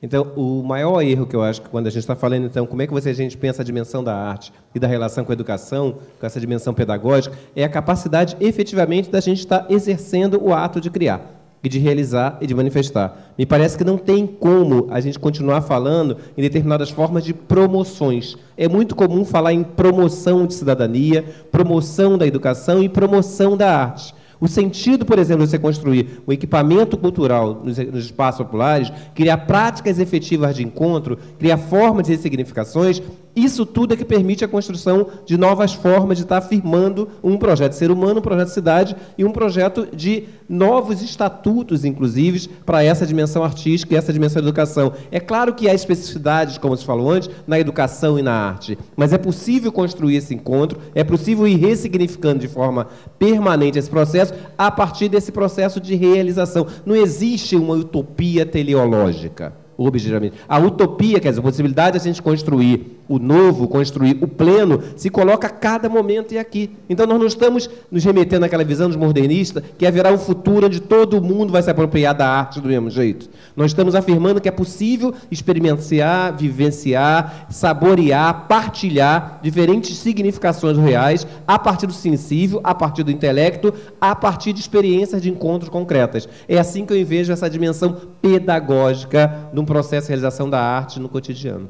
Então, o maior erro que eu acho que quando a gente está falando, então, como é que a gente pensa a dimensão da arte e da relação com a educação, com essa dimensão pedagógica, é a capacidade, efetivamente, da gente estar exercendo o ato de criar, e de realizar e de manifestar. Me parece que não tem como a gente continuar falando em determinadas formas de promoções. É muito comum falar em promoção de cidadania, promoção da educação e promoção da arte. O sentido, por exemplo, de você construir um equipamento cultural nos espaços populares, criar práticas efetivas de encontro, criar formas de ressignificações, isso tudo é que permite a construção de novas formas de estar afirmando um projeto de ser humano, um projeto de cidade e um projeto de novos estatutos, inclusive, para essa dimensão artística e essa dimensão da educação. É claro que há especificidades, como se falou antes, na educação e na arte, mas é possível construir esse encontro, é possível ir ressignificando de forma permanente esse processo a partir desse processo de realização. Não existe uma utopia teleológica. Objetivamente. A utopia, quer dizer, a possibilidade de a gente construir o novo, construir o pleno, se coloca a cada momento e aqui. Então, nós não estamos nos remetendo àquela visão dos modernistas que haverá um futuro onde todo mundo vai se apropriar da arte do mesmo jeito. Nós estamos afirmando que é possível experimentar, vivenciar, saborear, partilhar diferentes significações reais a partir do sensível, a partir do intelecto, a partir de experiências de encontros concretas. É assim que eu vejo essa dimensão pedagógica de um processo de realização da arte no cotidiano.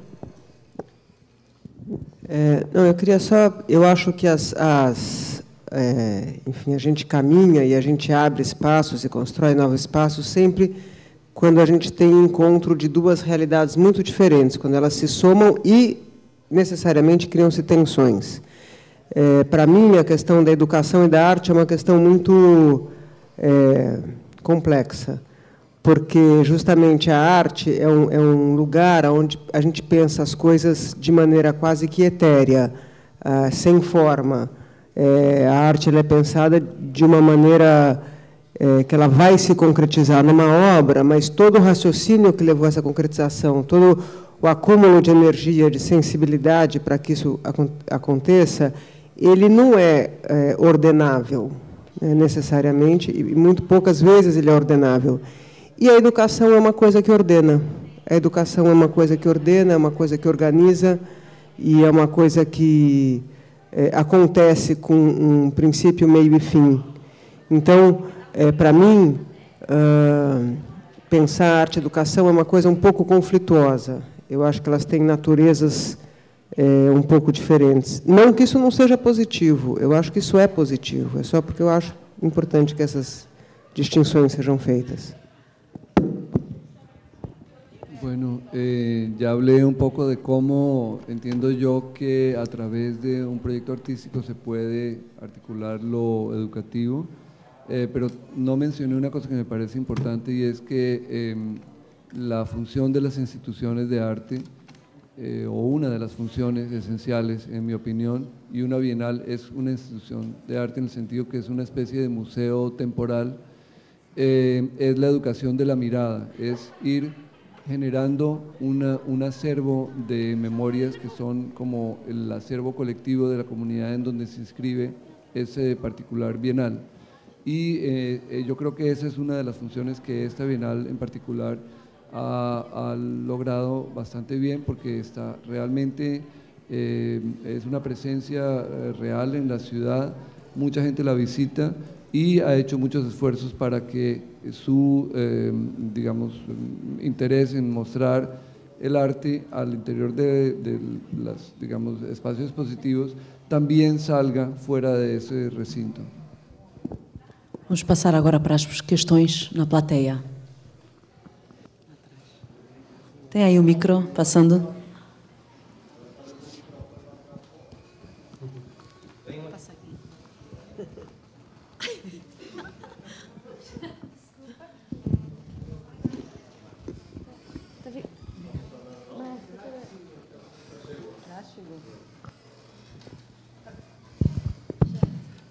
Não, eu queria só... Eu acho que enfim, a gente caminha e a gente abre espaços e constrói novos espaços sempre quando a gente tem encontro de duas realidades muito diferentes, quando elas se somam e, necessariamente, criam-se tensões. Para mim, a questão da educação e da arte é uma questão muito complexa, porque justamente a arte é um lugar onde a gente pensa as coisas de maneira quase que etérea, sem forma. A arte ela é pensada de uma maneira que ela vai se concretizar numa obra, mas todo o raciocínio que levou a essa concretização, todo o acúmulo de energia, de sensibilidade para que isso aconteça, ele não é ordenável, necessariamente, e muito poucas vezes ele é ordenável. E a educação é uma coisa que ordena. A educação é uma coisa que ordena, é uma coisa que organiza, e é uma coisa que acontece com um princípio, meio e fim. Então, para mim, pensar arte e educação é uma coisa um pouco conflituosa. Eu acho que elas têm naturezas um pouco diferentes. Não que isso não seja positivo, eu acho que isso é positivo, é só porque eu acho importante que essas distinções sejam feitas. Bueno, ya hablé un poco de cómo entiendo yo que a través de un proyecto artístico se puede articular lo educativo, pero no mencioné una cosa que me parece importante, y es que la función de las instituciones de arte, o una de las funciones esenciales, en mi opinión, y una bienal es una institución de arte en el sentido que es una especie de museo temporal, es la educación de la mirada, es ir generando un acervo de memorias que son como el acervo colectivo de la comunidad en donde se inscribe ese particular bienal. Y yo creo que esa es una de las funciones que esta bienal en particular ha logrado bastante bien porque está realmente, es una presencia real en la ciudad, mucha gente la visita y ha hecho muchos esfuerzos para que su, digamos, interés en mostrar el arte al interior de los, digamos, espacios expositivos también salga fuera de ese recinto. Vamos passar agora para as questões na plateia. Tem aí o micro passando.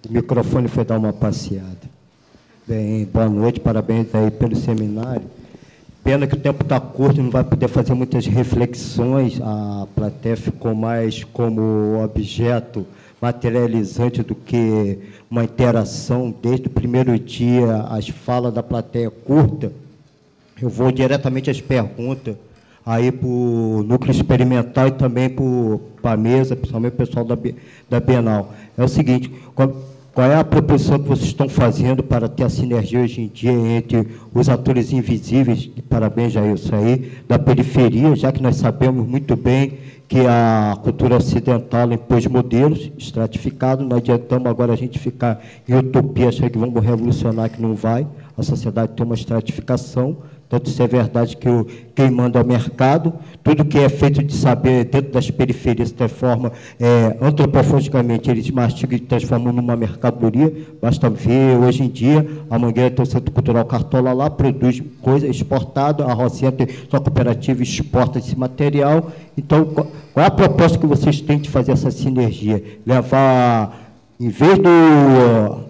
O microfone foi dar uma passeada. Bem, boa noite, parabéns aí pelo seminário. Pena que o tempo está curto e não vai poder fazer muitas reflexões. A plateia ficou mais como objeto materializante do que uma interação. Desde o primeiro dia, as falas da plateia curta. Eu vou diretamente às perguntas, aí para o núcleo experimental e também para a mesa, principalmente o pessoal da Bienal. É o seguinte, qual é a proposição que vocês estão fazendo para ter a sinergia hoje em dia entre os atores invisíveis, e parabéns, Jair, isso aí, da periferia, já que nós sabemos muito bem que a cultura ocidental impôs modelos estratificados, não adiantamos agora a gente ficar em utopia, achar que vamos revolucionar, que não vai, a sociedade tem uma estratificação, tanto se é verdade que quem manda é o mercado, tudo que é feito de saber dentro das periferias se transforma antropofagicamente, eles mastigam e transformam numa mercadoria. Basta ver, hoje em dia, a Mangueira tem o Centro Cultural Cartola lá, produz coisa exportada, a Rocinha tem sua cooperativa, exporta esse material. Então, qual é a proposta que vocês têm de fazer essa sinergia? Levar... Em vez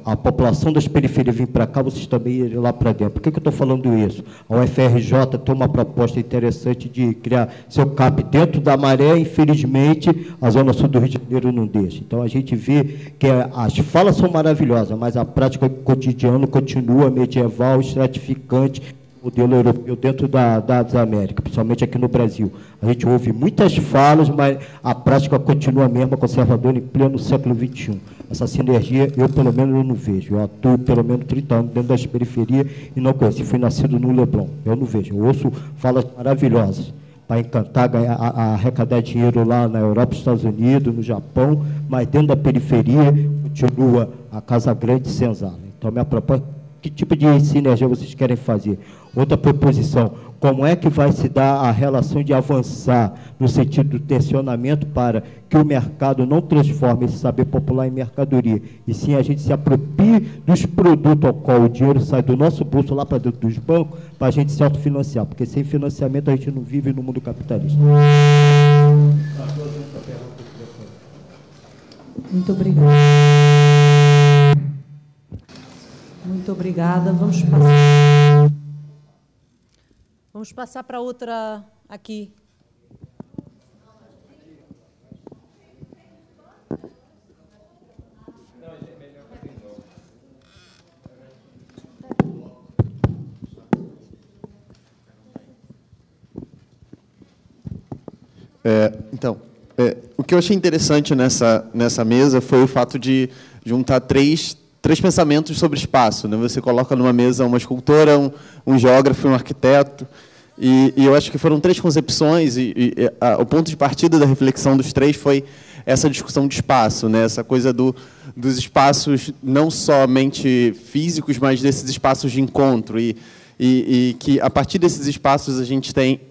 a população das periferias vir para cá, vocês também irem lá para dentro. Por que eu estou falando isso? A UFRJ tem uma proposta interessante de criar seu CAP dentro da Maré, infelizmente, a Zona Sul do Rio de Janeiro não deixa. Então, a gente vê que as falas são maravilhosas, mas a prática cotidiana continua medieval, estratificante, modelo europeu dentro das Américas, principalmente aqui no Brasil. A gente ouve muitas falas, mas a prática continua a mesma, conservadora, em pleno século XXI. Essa sinergia, eu pelo menos eu não vejo. Eu atuo pelo menos 30 anos dentro das periferias e não conheço. Fui nascido no Leblon, eu não vejo. Eu ouço falas maravilhosas para encantar, arrecadar dinheiro lá na Europa, Estados Unidos, no Japão, mas dentro da periferia continua a Casa Grande senzala. Então, minha proposta, que tipo de sinergia vocês querem fazer? Outra proposição, como é que vai se dar a relação de avançar no sentido do tensionamento para que o mercado não transforme esse saber popular em mercadoria, e sim a gente se aproprie dos produtos ao qual o dinheiro sai do nosso bolso lá para dentro dos bancos, para a gente se autofinanciar, porque sem financiamento a gente não vive no mundo capitalista. Muito obrigada. Muito obrigada. Vamos passar para outra aqui. O que eu achei interessante nessa mesa foi o fato de juntar três pensamentos sobre espaço, né? Você coloca numa mesa uma escultora, um geógrafo e um arquiteto, e eu acho que foram três concepções, o ponto de partida da reflexão dos três foi essa discussão de espaço, né? Essa coisa dos espaços não somente físicos, mas desses espaços de encontro, e que, a partir desses espaços, a gente tem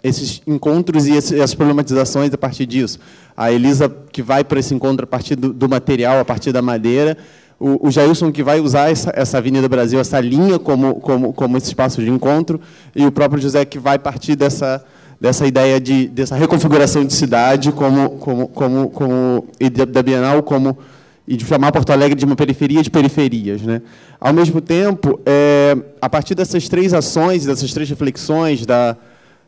esses encontros e essas problematizações a partir disso. A Elisa, que vai para esse encontro a partir do material, a partir da madeira, o Jailson, que vai usar essa Avenida Brasil, essa linha como esse espaço de encontro, e o próprio José, que vai partir dessa ideia dessa reconfiguração de cidade e da Bienal e de chamar Porto Alegre de uma periferia de periferias, né? Ao mesmo tempo, a partir dessas três ações, dessas três reflexões,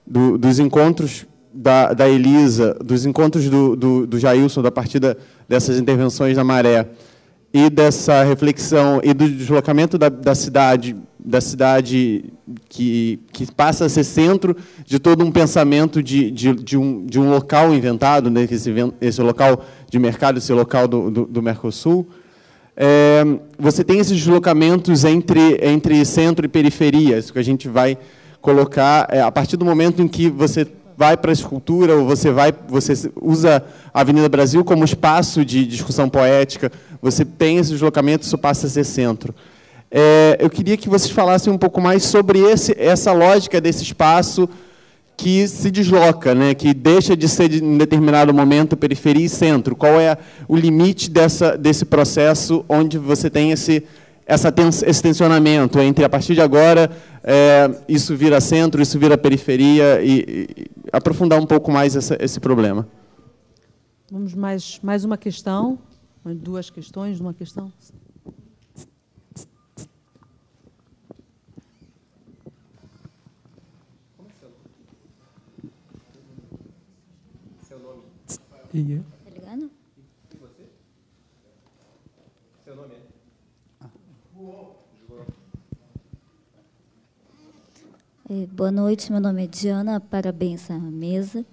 dos encontros da Elisa, dos encontros do Jailson, a partir dessas intervenções na Maré, e dessa reflexão e do deslocamento da cidade que passa a ser centro de todo um pensamento de um local inventado, né, esse local de mercado, esse local do Mercosul. Você tem esses deslocamentos entre centro e periferia, isso que a gente vai colocar a partir do momento em que você vai para a escultura, ou você usa a Avenida Brasil como espaço de discussão poética, você tem esse deslocamento, isso passa a ser centro. Eu queria que vocês falassem um pouco mais sobre essa lógica desse espaço que se desloca, né, que deixa de ser, em determinado momento, periferia e centro. Qual é o limite desse processo onde você tem esse tensionamento entre, a partir de agora, isso vira centro, isso vira periferia, e aprofundar um pouco mais esse problema. Vamos mais uma questão, duas questões, uma questão. Tá ligado? E você? Seu nome é? Boa noite, meu nome é Diana, parabéns à mesa.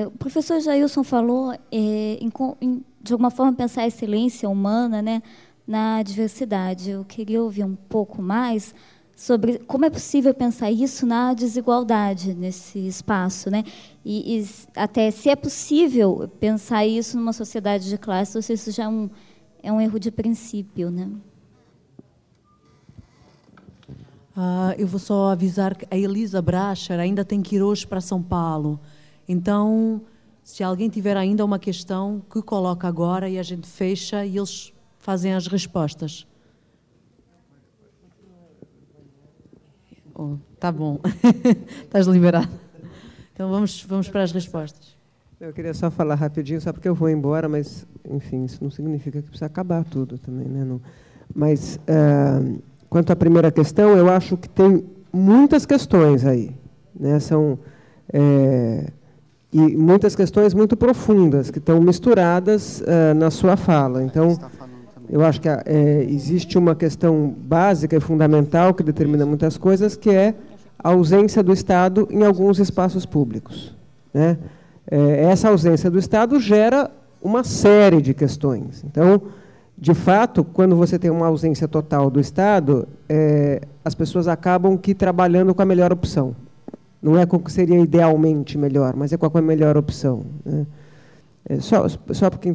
O professor Jailson falou de alguma forma pensar a excelência humana, né, na diversidade. Eu queria ouvir um pouco mais sobre como é possível pensar isso na desigualdade nesse espaço, né? E até se é possível pensar isso numa sociedade de classe, ou se isso já é um erro de princípio, né? Eu vou só avisar que a Elisa Bracher ainda tem que ir hoje para São Paulo. Então, se alguém tiver ainda uma questão, que coloca agora e a gente fecha e eles fazem as respostas. Tá bom. Estás liberado. Então, vamos para as respostas. Eu queria só falar rapidinho, só porque eu vou embora, mas, enfim, isso não significa que precisa acabar tudo também, né? Não. Mas, quanto à primeira questão, eu acho que tem muitas questões aí, né? E muitas questões muito profundas, que estão misturadas na sua fala. Então, eu acho que existe uma questão básica e fundamental que determina muitas coisas, que é a ausência do Estado em alguns espaços públicos, né? Essa ausência do Estado gera uma série de questões. Então, de fato, quando você tem uma ausência total do Estado, as pessoas acabam trabalhando com a melhor opção. Não é com o que seria idealmente melhor, mas é com a melhor opção, né? Só porque...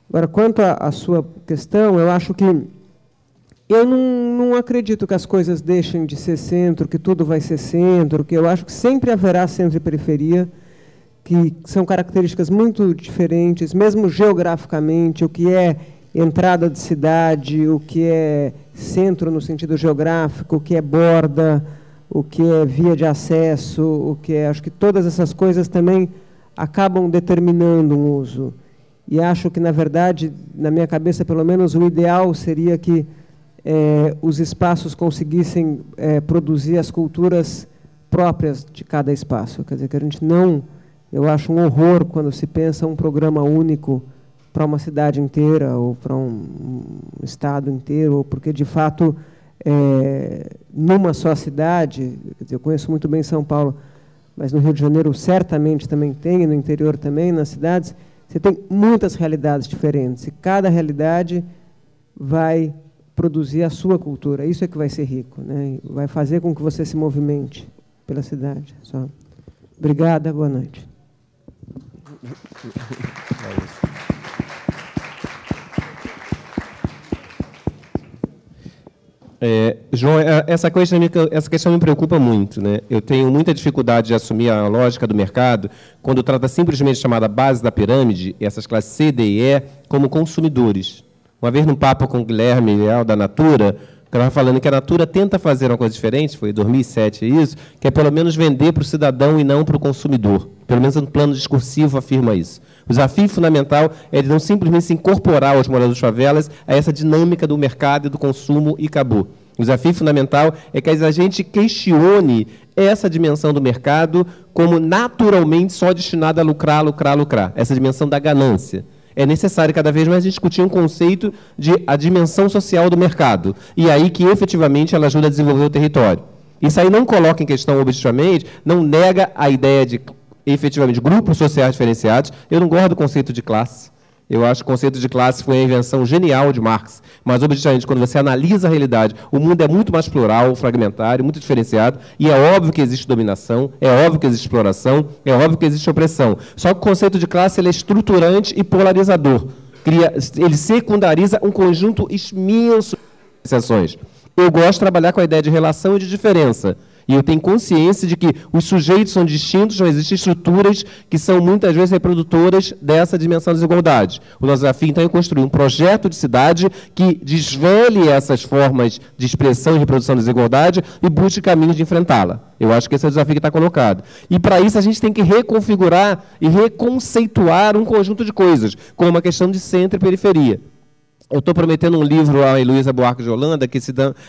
Agora, quanto à sua questão, eu acho que eu não acredito que as coisas deixem de ser centro, que tudo vai ser centro, que eu acho que sempre haverá centro e periferia, que são características muito diferentes, mesmo geograficamente, o que é entrada de cidade, o que é centro no sentido geográfico, o que é borda, o que é via de acesso, o que é... Acho que todas essas coisas também acabam determinando um uso. E acho que, na verdade, na minha cabeça, pelo menos, o ideal seria que os espaços conseguissem produzir as culturas próprias de cada espaço. Quer dizer, que a gente não... Eu acho um horror quando se pensa um programa único para uma cidade inteira ou para um estado inteiro, porque, de fato, numa só cidade, quer dizer, eu conheço muito bem São Paulo, mas no Rio de Janeiro certamente também tem, e no interior também, nas cidades, você tem muitas realidades diferentes, e cada realidade vai produzir a sua cultura. Isso é que vai ser rico, né? Vai fazer com que você se movimente pela cidade. Só. Obrigada, boa noite. João, essa questão me preocupa muito, né? Eu tenho muita dificuldade de assumir a lógica do mercado quando trata simplesmente chamada base da pirâmide, essas classes C, D e E, como consumidores. Uma vez num papo com o Guilherme Leal, da Natura, eu estava falando que a Natura tenta fazer uma coisa diferente, foi em 2007 isso, que é pelo menos vender para o cidadão e não para o consumidor. Pelo menos no plano discursivo afirma isso. O desafio fundamental é ele não simplesmente se incorporar aos moradores de favelas a essa dinâmica do mercado e do consumo e acabou. O desafio fundamental é que a gente questione essa dimensão do mercado como naturalmente só destinada a lucrar, lucrar, lucrar. Essa dimensão da ganância. É necessário cada vez mais discutir um conceito de a dimensão social do mercado. E aí que, efetivamente, ela ajuda a desenvolver o território. Isso aí não coloca em questão objetivamente, não nega a ideia de, efetivamente, grupos sociais diferenciados. Eu não gosto do conceito de classe. Eu acho que o conceito de classe foi a invenção genial de Marx, mas, objetivamente, quando você analisa a realidade, o mundo é muito mais plural, fragmentário, muito diferenciado, e é óbvio que existe dominação, é óbvio que existe exploração, é óbvio que existe opressão. Só que o conceito de classe ele é estruturante e polarizador. Ele secundariza um conjunto imenso de diferenciações. Eu gosto de trabalhar com a ideia de relação e de diferença. E eu tenho consciência de que os sujeitos são distintos, mas existem estruturas que são muitas vezes reprodutoras dessa dimensão da desigualdade. O nosso desafio, então, é construir um projeto de cidade que desvele essas formas de expressão e reprodução da desigualdade e busque caminhos de enfrentá-la. Eu acho que esse é o desafio que está colocado. E, para isso, a gente tem que reconfigurar e reconceituar um conjunto de coisas, como a questão de centro e periferia. Eu estou prometendo um livro à Heloísa Buarque de Holanda, que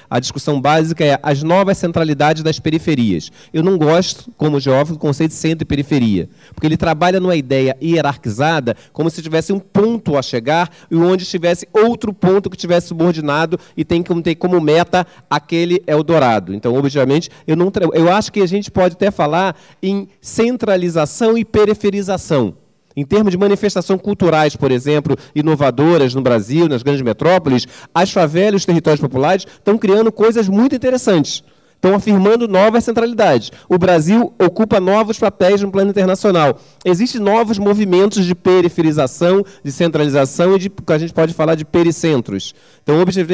a discussão básica é as novas centralidades das periferias. Eu não gosto, como geógrafo, do conceito de centro e periferia, porque ele trabalha numa ideia hierarquizada, como se tivesse um ponto a chegar e onde estivesse outro ponto que estivesse subordinado e tem que ter como meta aquele Eldorado. Então, obviamente, eu acho que a gente pode até falar em centralização e periferização. Em termos de manifestações culturais, por exemplo, inovadoras no Brasil, nas grandes metrópoles, as favelas e os territórios populares estão criando coisas muito interessantes. Estão afirmando novas centralidades. O Brasil ocupa novos papéis no plano internacional. Existem novos movimentos de periferização, de centralização e de que a gente pode falar de pericentros. Então, o objetivo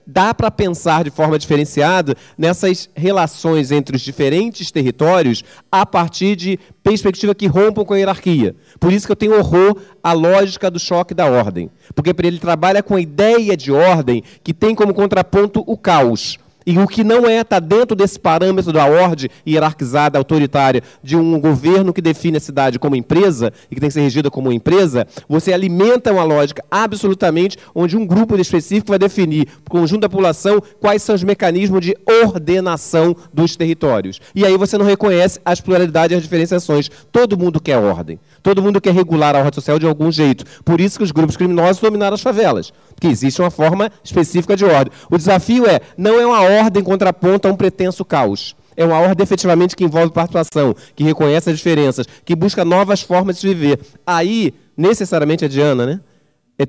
dá para pensar de forma diferenciada nessas relações entre os diferentes territórios a partir de perspectivas que rompam com a hierarquia. Por isso que eu tenho horror à lógica do choque da ordem. Porque ele trabalha com a ideia de ordem que tem como contraponto o caos. E o que não está dentro desse parâmetro da ordem hierarquizada, autoritária, de um governo que define a cidade como empresa, e que tem que ser regida como empresa, você alimenta uma lógica absolutamente onde um grupo específico vai definir, para o conjunto da população, quais são os mecanismos de ordenação dos territórios. E aí você não reconhece as pluralidades e as diferenciações. Todo mundo quer ordem. Todo mundo quer regular a ordem social de algum jeito. Por isso que os grupos criminosos dominaram as favelas. Porque existe uma forma específica de ordem. O desafio não é uma ordem contraponta a um pretenso caos. É uma ordem efetivamente que envolve participação, que reconhece as diferenças, que busca novas formas de se viver. Aí, necessariamente, a Diana, né?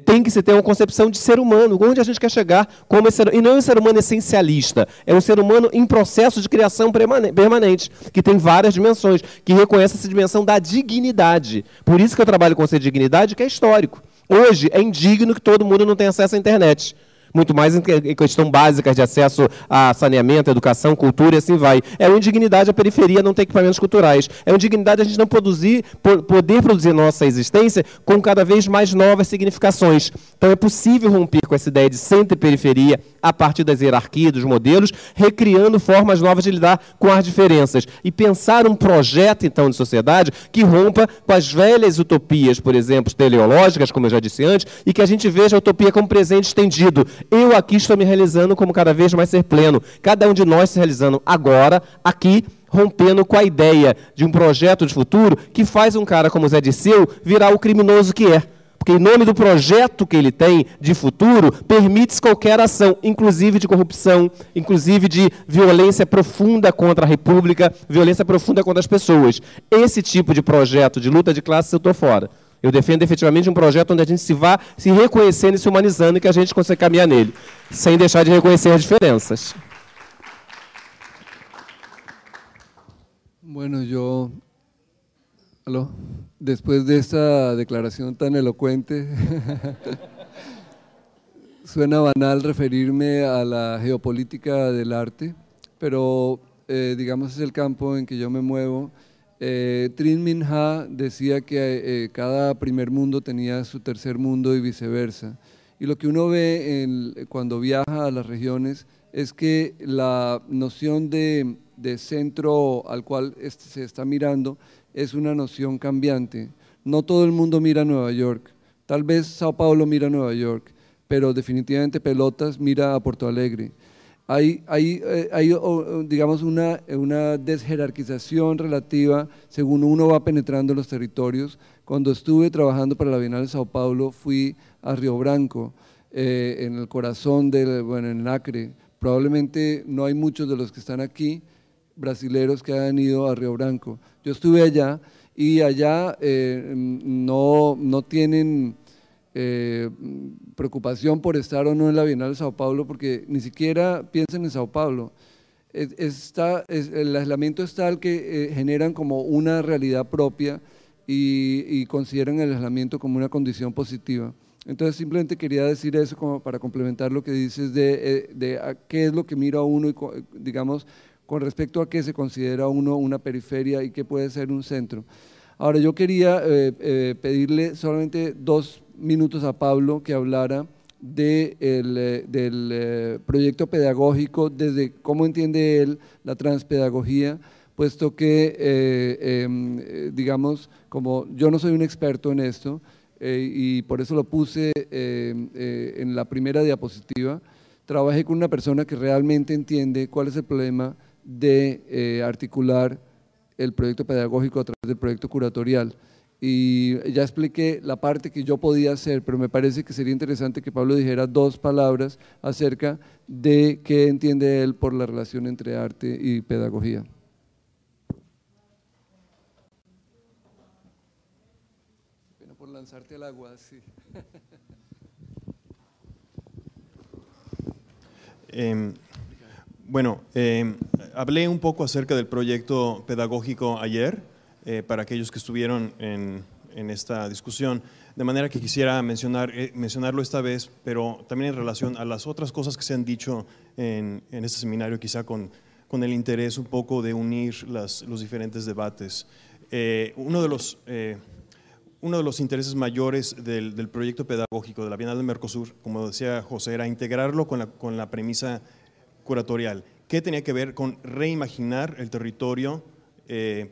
Tem que se ter uma concepção de ser humano, onde a gente quer chegar como esse ser, e não é um ser humano essencialista, é um ser humano em processo de criação permanente, que tem várias dimensões, que reconhece essa dimensão da dignidade. Por isso que eu trabalho com o conceito de dignidade, que é histórico. Hoje é indigno que todo mundo não tenha acesso à internet. Muito mais em questão básica de acesso a saneamento, educação, cultura e assim vai. É uma indignidade a periferia não ter equipamentos culturais. É uma indignidade a gente não poder produzir nossa existência com cada vez mais novas significações. Então é possível romper com essa ideia de centro e periferia a partir das hierarquias, dos modelos, recriando formas novas de lidar com as diferenças. E pensar um projeto, então, de sociedade que rompa com as velhas utopias, por exemplo, teleológicas, como eu já disse antes, e que a gente veja a utopia como presente estendido. Eu aqui estou me realizando como cada vez mais ser pleno. Cada um de nós se realizando agora, aqui, rompendo com a ideia de um projeto de futuro que faz um cara como Zé Dirceu virar o criminoso que é. Porque em nome do projeto que ele tem de futuro, permite-se qualquer ação, inclusive de corrupção, inclusive de violência profunda contra a República, violência profunda contra as pessoas. Esse tipo de projeto de luta de classe eu estou fora. Eu defendo efetivamente um projeto onde a gente se vá se reconhecendo e se humanizando e que a gente consiga caminhar nele, sem deixar de reconhecer as diferenças. Bueno, después de esta declaración tan elocuente, suena banal referirme a la geopolítica del arte, pero digamos es el campo en que yo me muevo. Trinh Minh Ha decía que cada primer mundo tenía su tercer mundo y viceversa. Y lo que uno ve cuando viaja a las regiones es que la noción de centro al cual se está mirando es una noción cambiante. No todo el mundo mira a Nueva York. Tal vez Sao Paulo mira a Nueva York, pero definitivamente Pelotas mira a Porto Alegre. Hay digamos, una desjerarquización relativa según uno va penetrando los territorios. Cuando estuve trabajando para la Bienal de Sao Paulo, fui a Río Branco, en el corazón en Acre. Probablemente no hay muchos de los que están aquí, brasileros que han ido a Río Branco. Yo estuve allá y allá no tienen preocupación por estar o no en la Bienal de Sao Paulo, porque ni siquiera piensan en Sao Paulo. El aislamiento es tal que generan como una realidad propia y consideran el aislamiento como una condición positiva. Entonces simplemente quería decir eso como para complementar lo que dices de a qué es lo que mira uno, y, digamos, con respecto a qué se considera uno una periferia y qué puede ser un centro. Ahora yo quería pedirle solamente 2 minutos a Pablo que hablara del proyecto pedagógico, desde cómo entiende él la transpedagogía, puesto que, digamos, como yo no soy un experto en esto, y por eso lo puse en la primera diapositiva, trabajé con una persona que realmente entiende cuál es el problema de articular el proyecto pedagógico a través del proyecto curatorial. Y ya expliqué la parte que yo podía hacer, pero me parece que sería interesante que Pablo dijera 2 palabras acerca de qué entiende él por la relación entre arte y pedagogía. Pena por lanzarte al agua, sí. Bueno, hablé un poco acerca del proyecto pedagógico ayer, para aquellos que estuvieron en esta discusión, de manera que quisiera mencionarlo esta vez, pero también en relación a las otras cosas que se han dicho en este seminario, quizá con el interés un poco de unir los diferentes debates. Uno de los intereses mayores del proyecto pedagógico de la Bienal de Mercosur, como decía José, era integrarlo con la premisa curatorial, que tenía que ver con reimaginar el territorio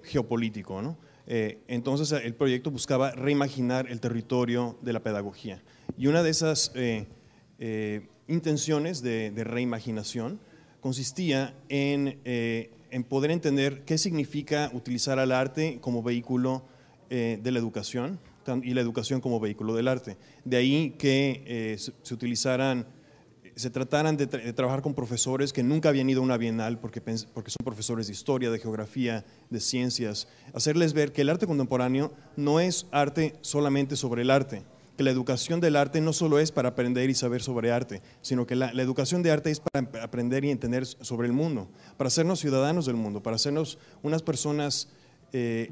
geopolítico, ¿no? Entonces el proyecto buscaba reimaginar el territorio de la pedagogía. Y una de esas intenciones de reimaginación consistía en poder entender qué significa utilizar al arte como vehículo de la educación y la educación como vehículo del arte. De ahí que se trataran de trabajar con profesores que nunca habían ido a una bienal porque son profesores de historia, de geografía, de ciencias, hacerles ver que el arte contemporáneo no es arte solamente sobre el arte, que la educación del arte no solo es para aprender y saber sobre arte, sino que la educación de arte es para aprender y entender sobre el mundo, para hacernos ciudadanos del mundo, para hacernos unas personas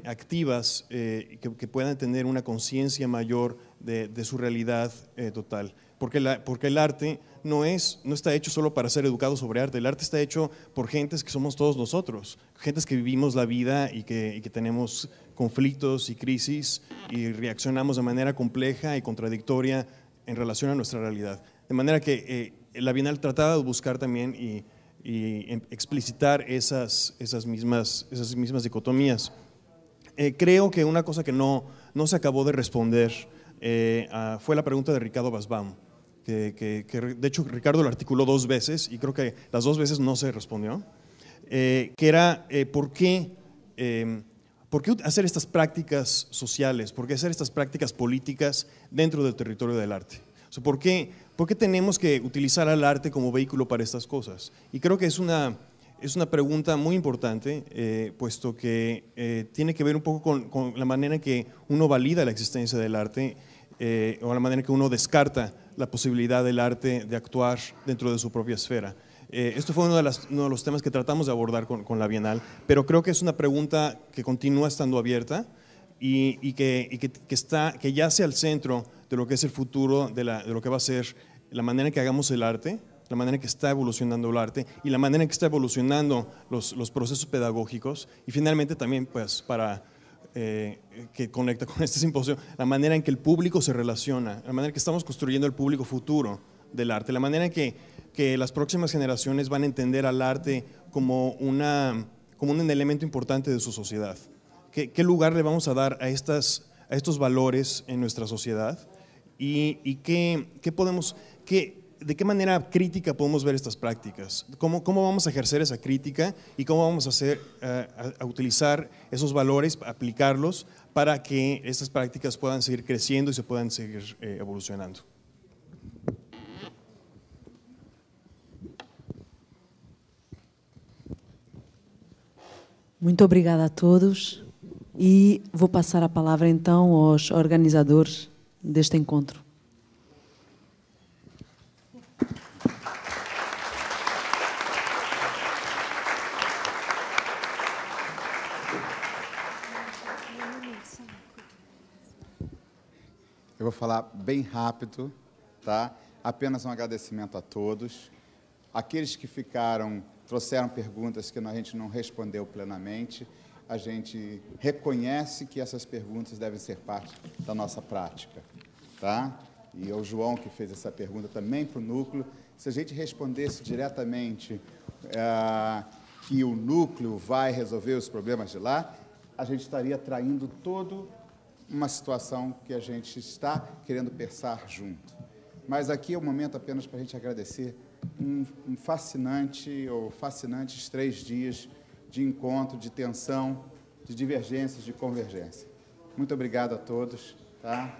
activas que puedan tener una conciencia mayor de su realidad total. Porque el arte no está hecho solo para ser educado sobre arte, el arte está hecho por gentes que somos todos nosotros, gentes que vivimos la vida y que tenemos conflictos y crisis y reaccionamos de manera compleja y contradictoria en relación a nuestra realidad. De manera que la Bienal trataba de buscar también y explicitar esas mismas dicotomías. Creo que una cosa que no se acabó de responder fue la pregunta de Ricardo Basbaum, que de hecho Ricardo lo articuló 2 veces y creo que las 2 veces no se respondió, que era ¿por qué hacer estas prácticas sociales? ¿Por qué hacer estas prácticas políticas dentro del territorio del arte? O sea, ¿por qué tenemos que utilizar al arte como vehículo para estas cosas? Y creo que es una pregunta muy importante, puesto que tiene que ver un poco con la manera en que uno valida la existencia del arte o la manera en que uno descarta la posibilidad del arte de actuar dentro de su propia esfera. Esto fue uno de los temas que tratamos de abordar con la Bienal, pero creo que es una pregunta que continúa estando abierta y que yace al centro de lo que es el futuro, de lo que va a ser la manera en que hagamos el arte, la manera en que está evolucionando el arte y la manera en que está evolucionando los procesos pedagógicos y finalmente también pues que conecta con este simposio, la manera en que el público se relaciona, la manera en que estamos construyendo el público futuro del arte, la manera en que las próximas generaciones van a entender al arte como un elemento importante de su sociedad. ¿Qué lugar le vamos a dar a estos valores en nuestra sociedad? ¿Y de qué manera crítica podemos ver estas prácticas? ¿Cómo vamos a ejercer esa crítica y cómo vamos a utilizar esos valores, aplicarlos para que estas prácticas puedan seguir creciendo y se puedan seguir evolucionando? Muito obrigada a todos e vou passar a palavra então aos organizadores deste encontro. Eu vou falar bem rápido, tá? Apenas um agradecimento a todos. Aqueles que ficaram, trouxeram perguntas que a gente não respondeu plenamente, a gente reconhece que essas perguntas devem ser parte da nossa prática, tá? E o João, que fez essa pergunta também para o núcleo, se a gente respondesse diretamente que o núcleo vai resolver os problemas de lá, a gente estaria traindo todo uma situação que a gente está querendo pensar junto. Mas aqui é o momento apenas para a gente agradecer um fascinante ou fascinantes 3 dias de encontro, de tensão, de divergências, de convergência. Muito obrigado a todos. Tá?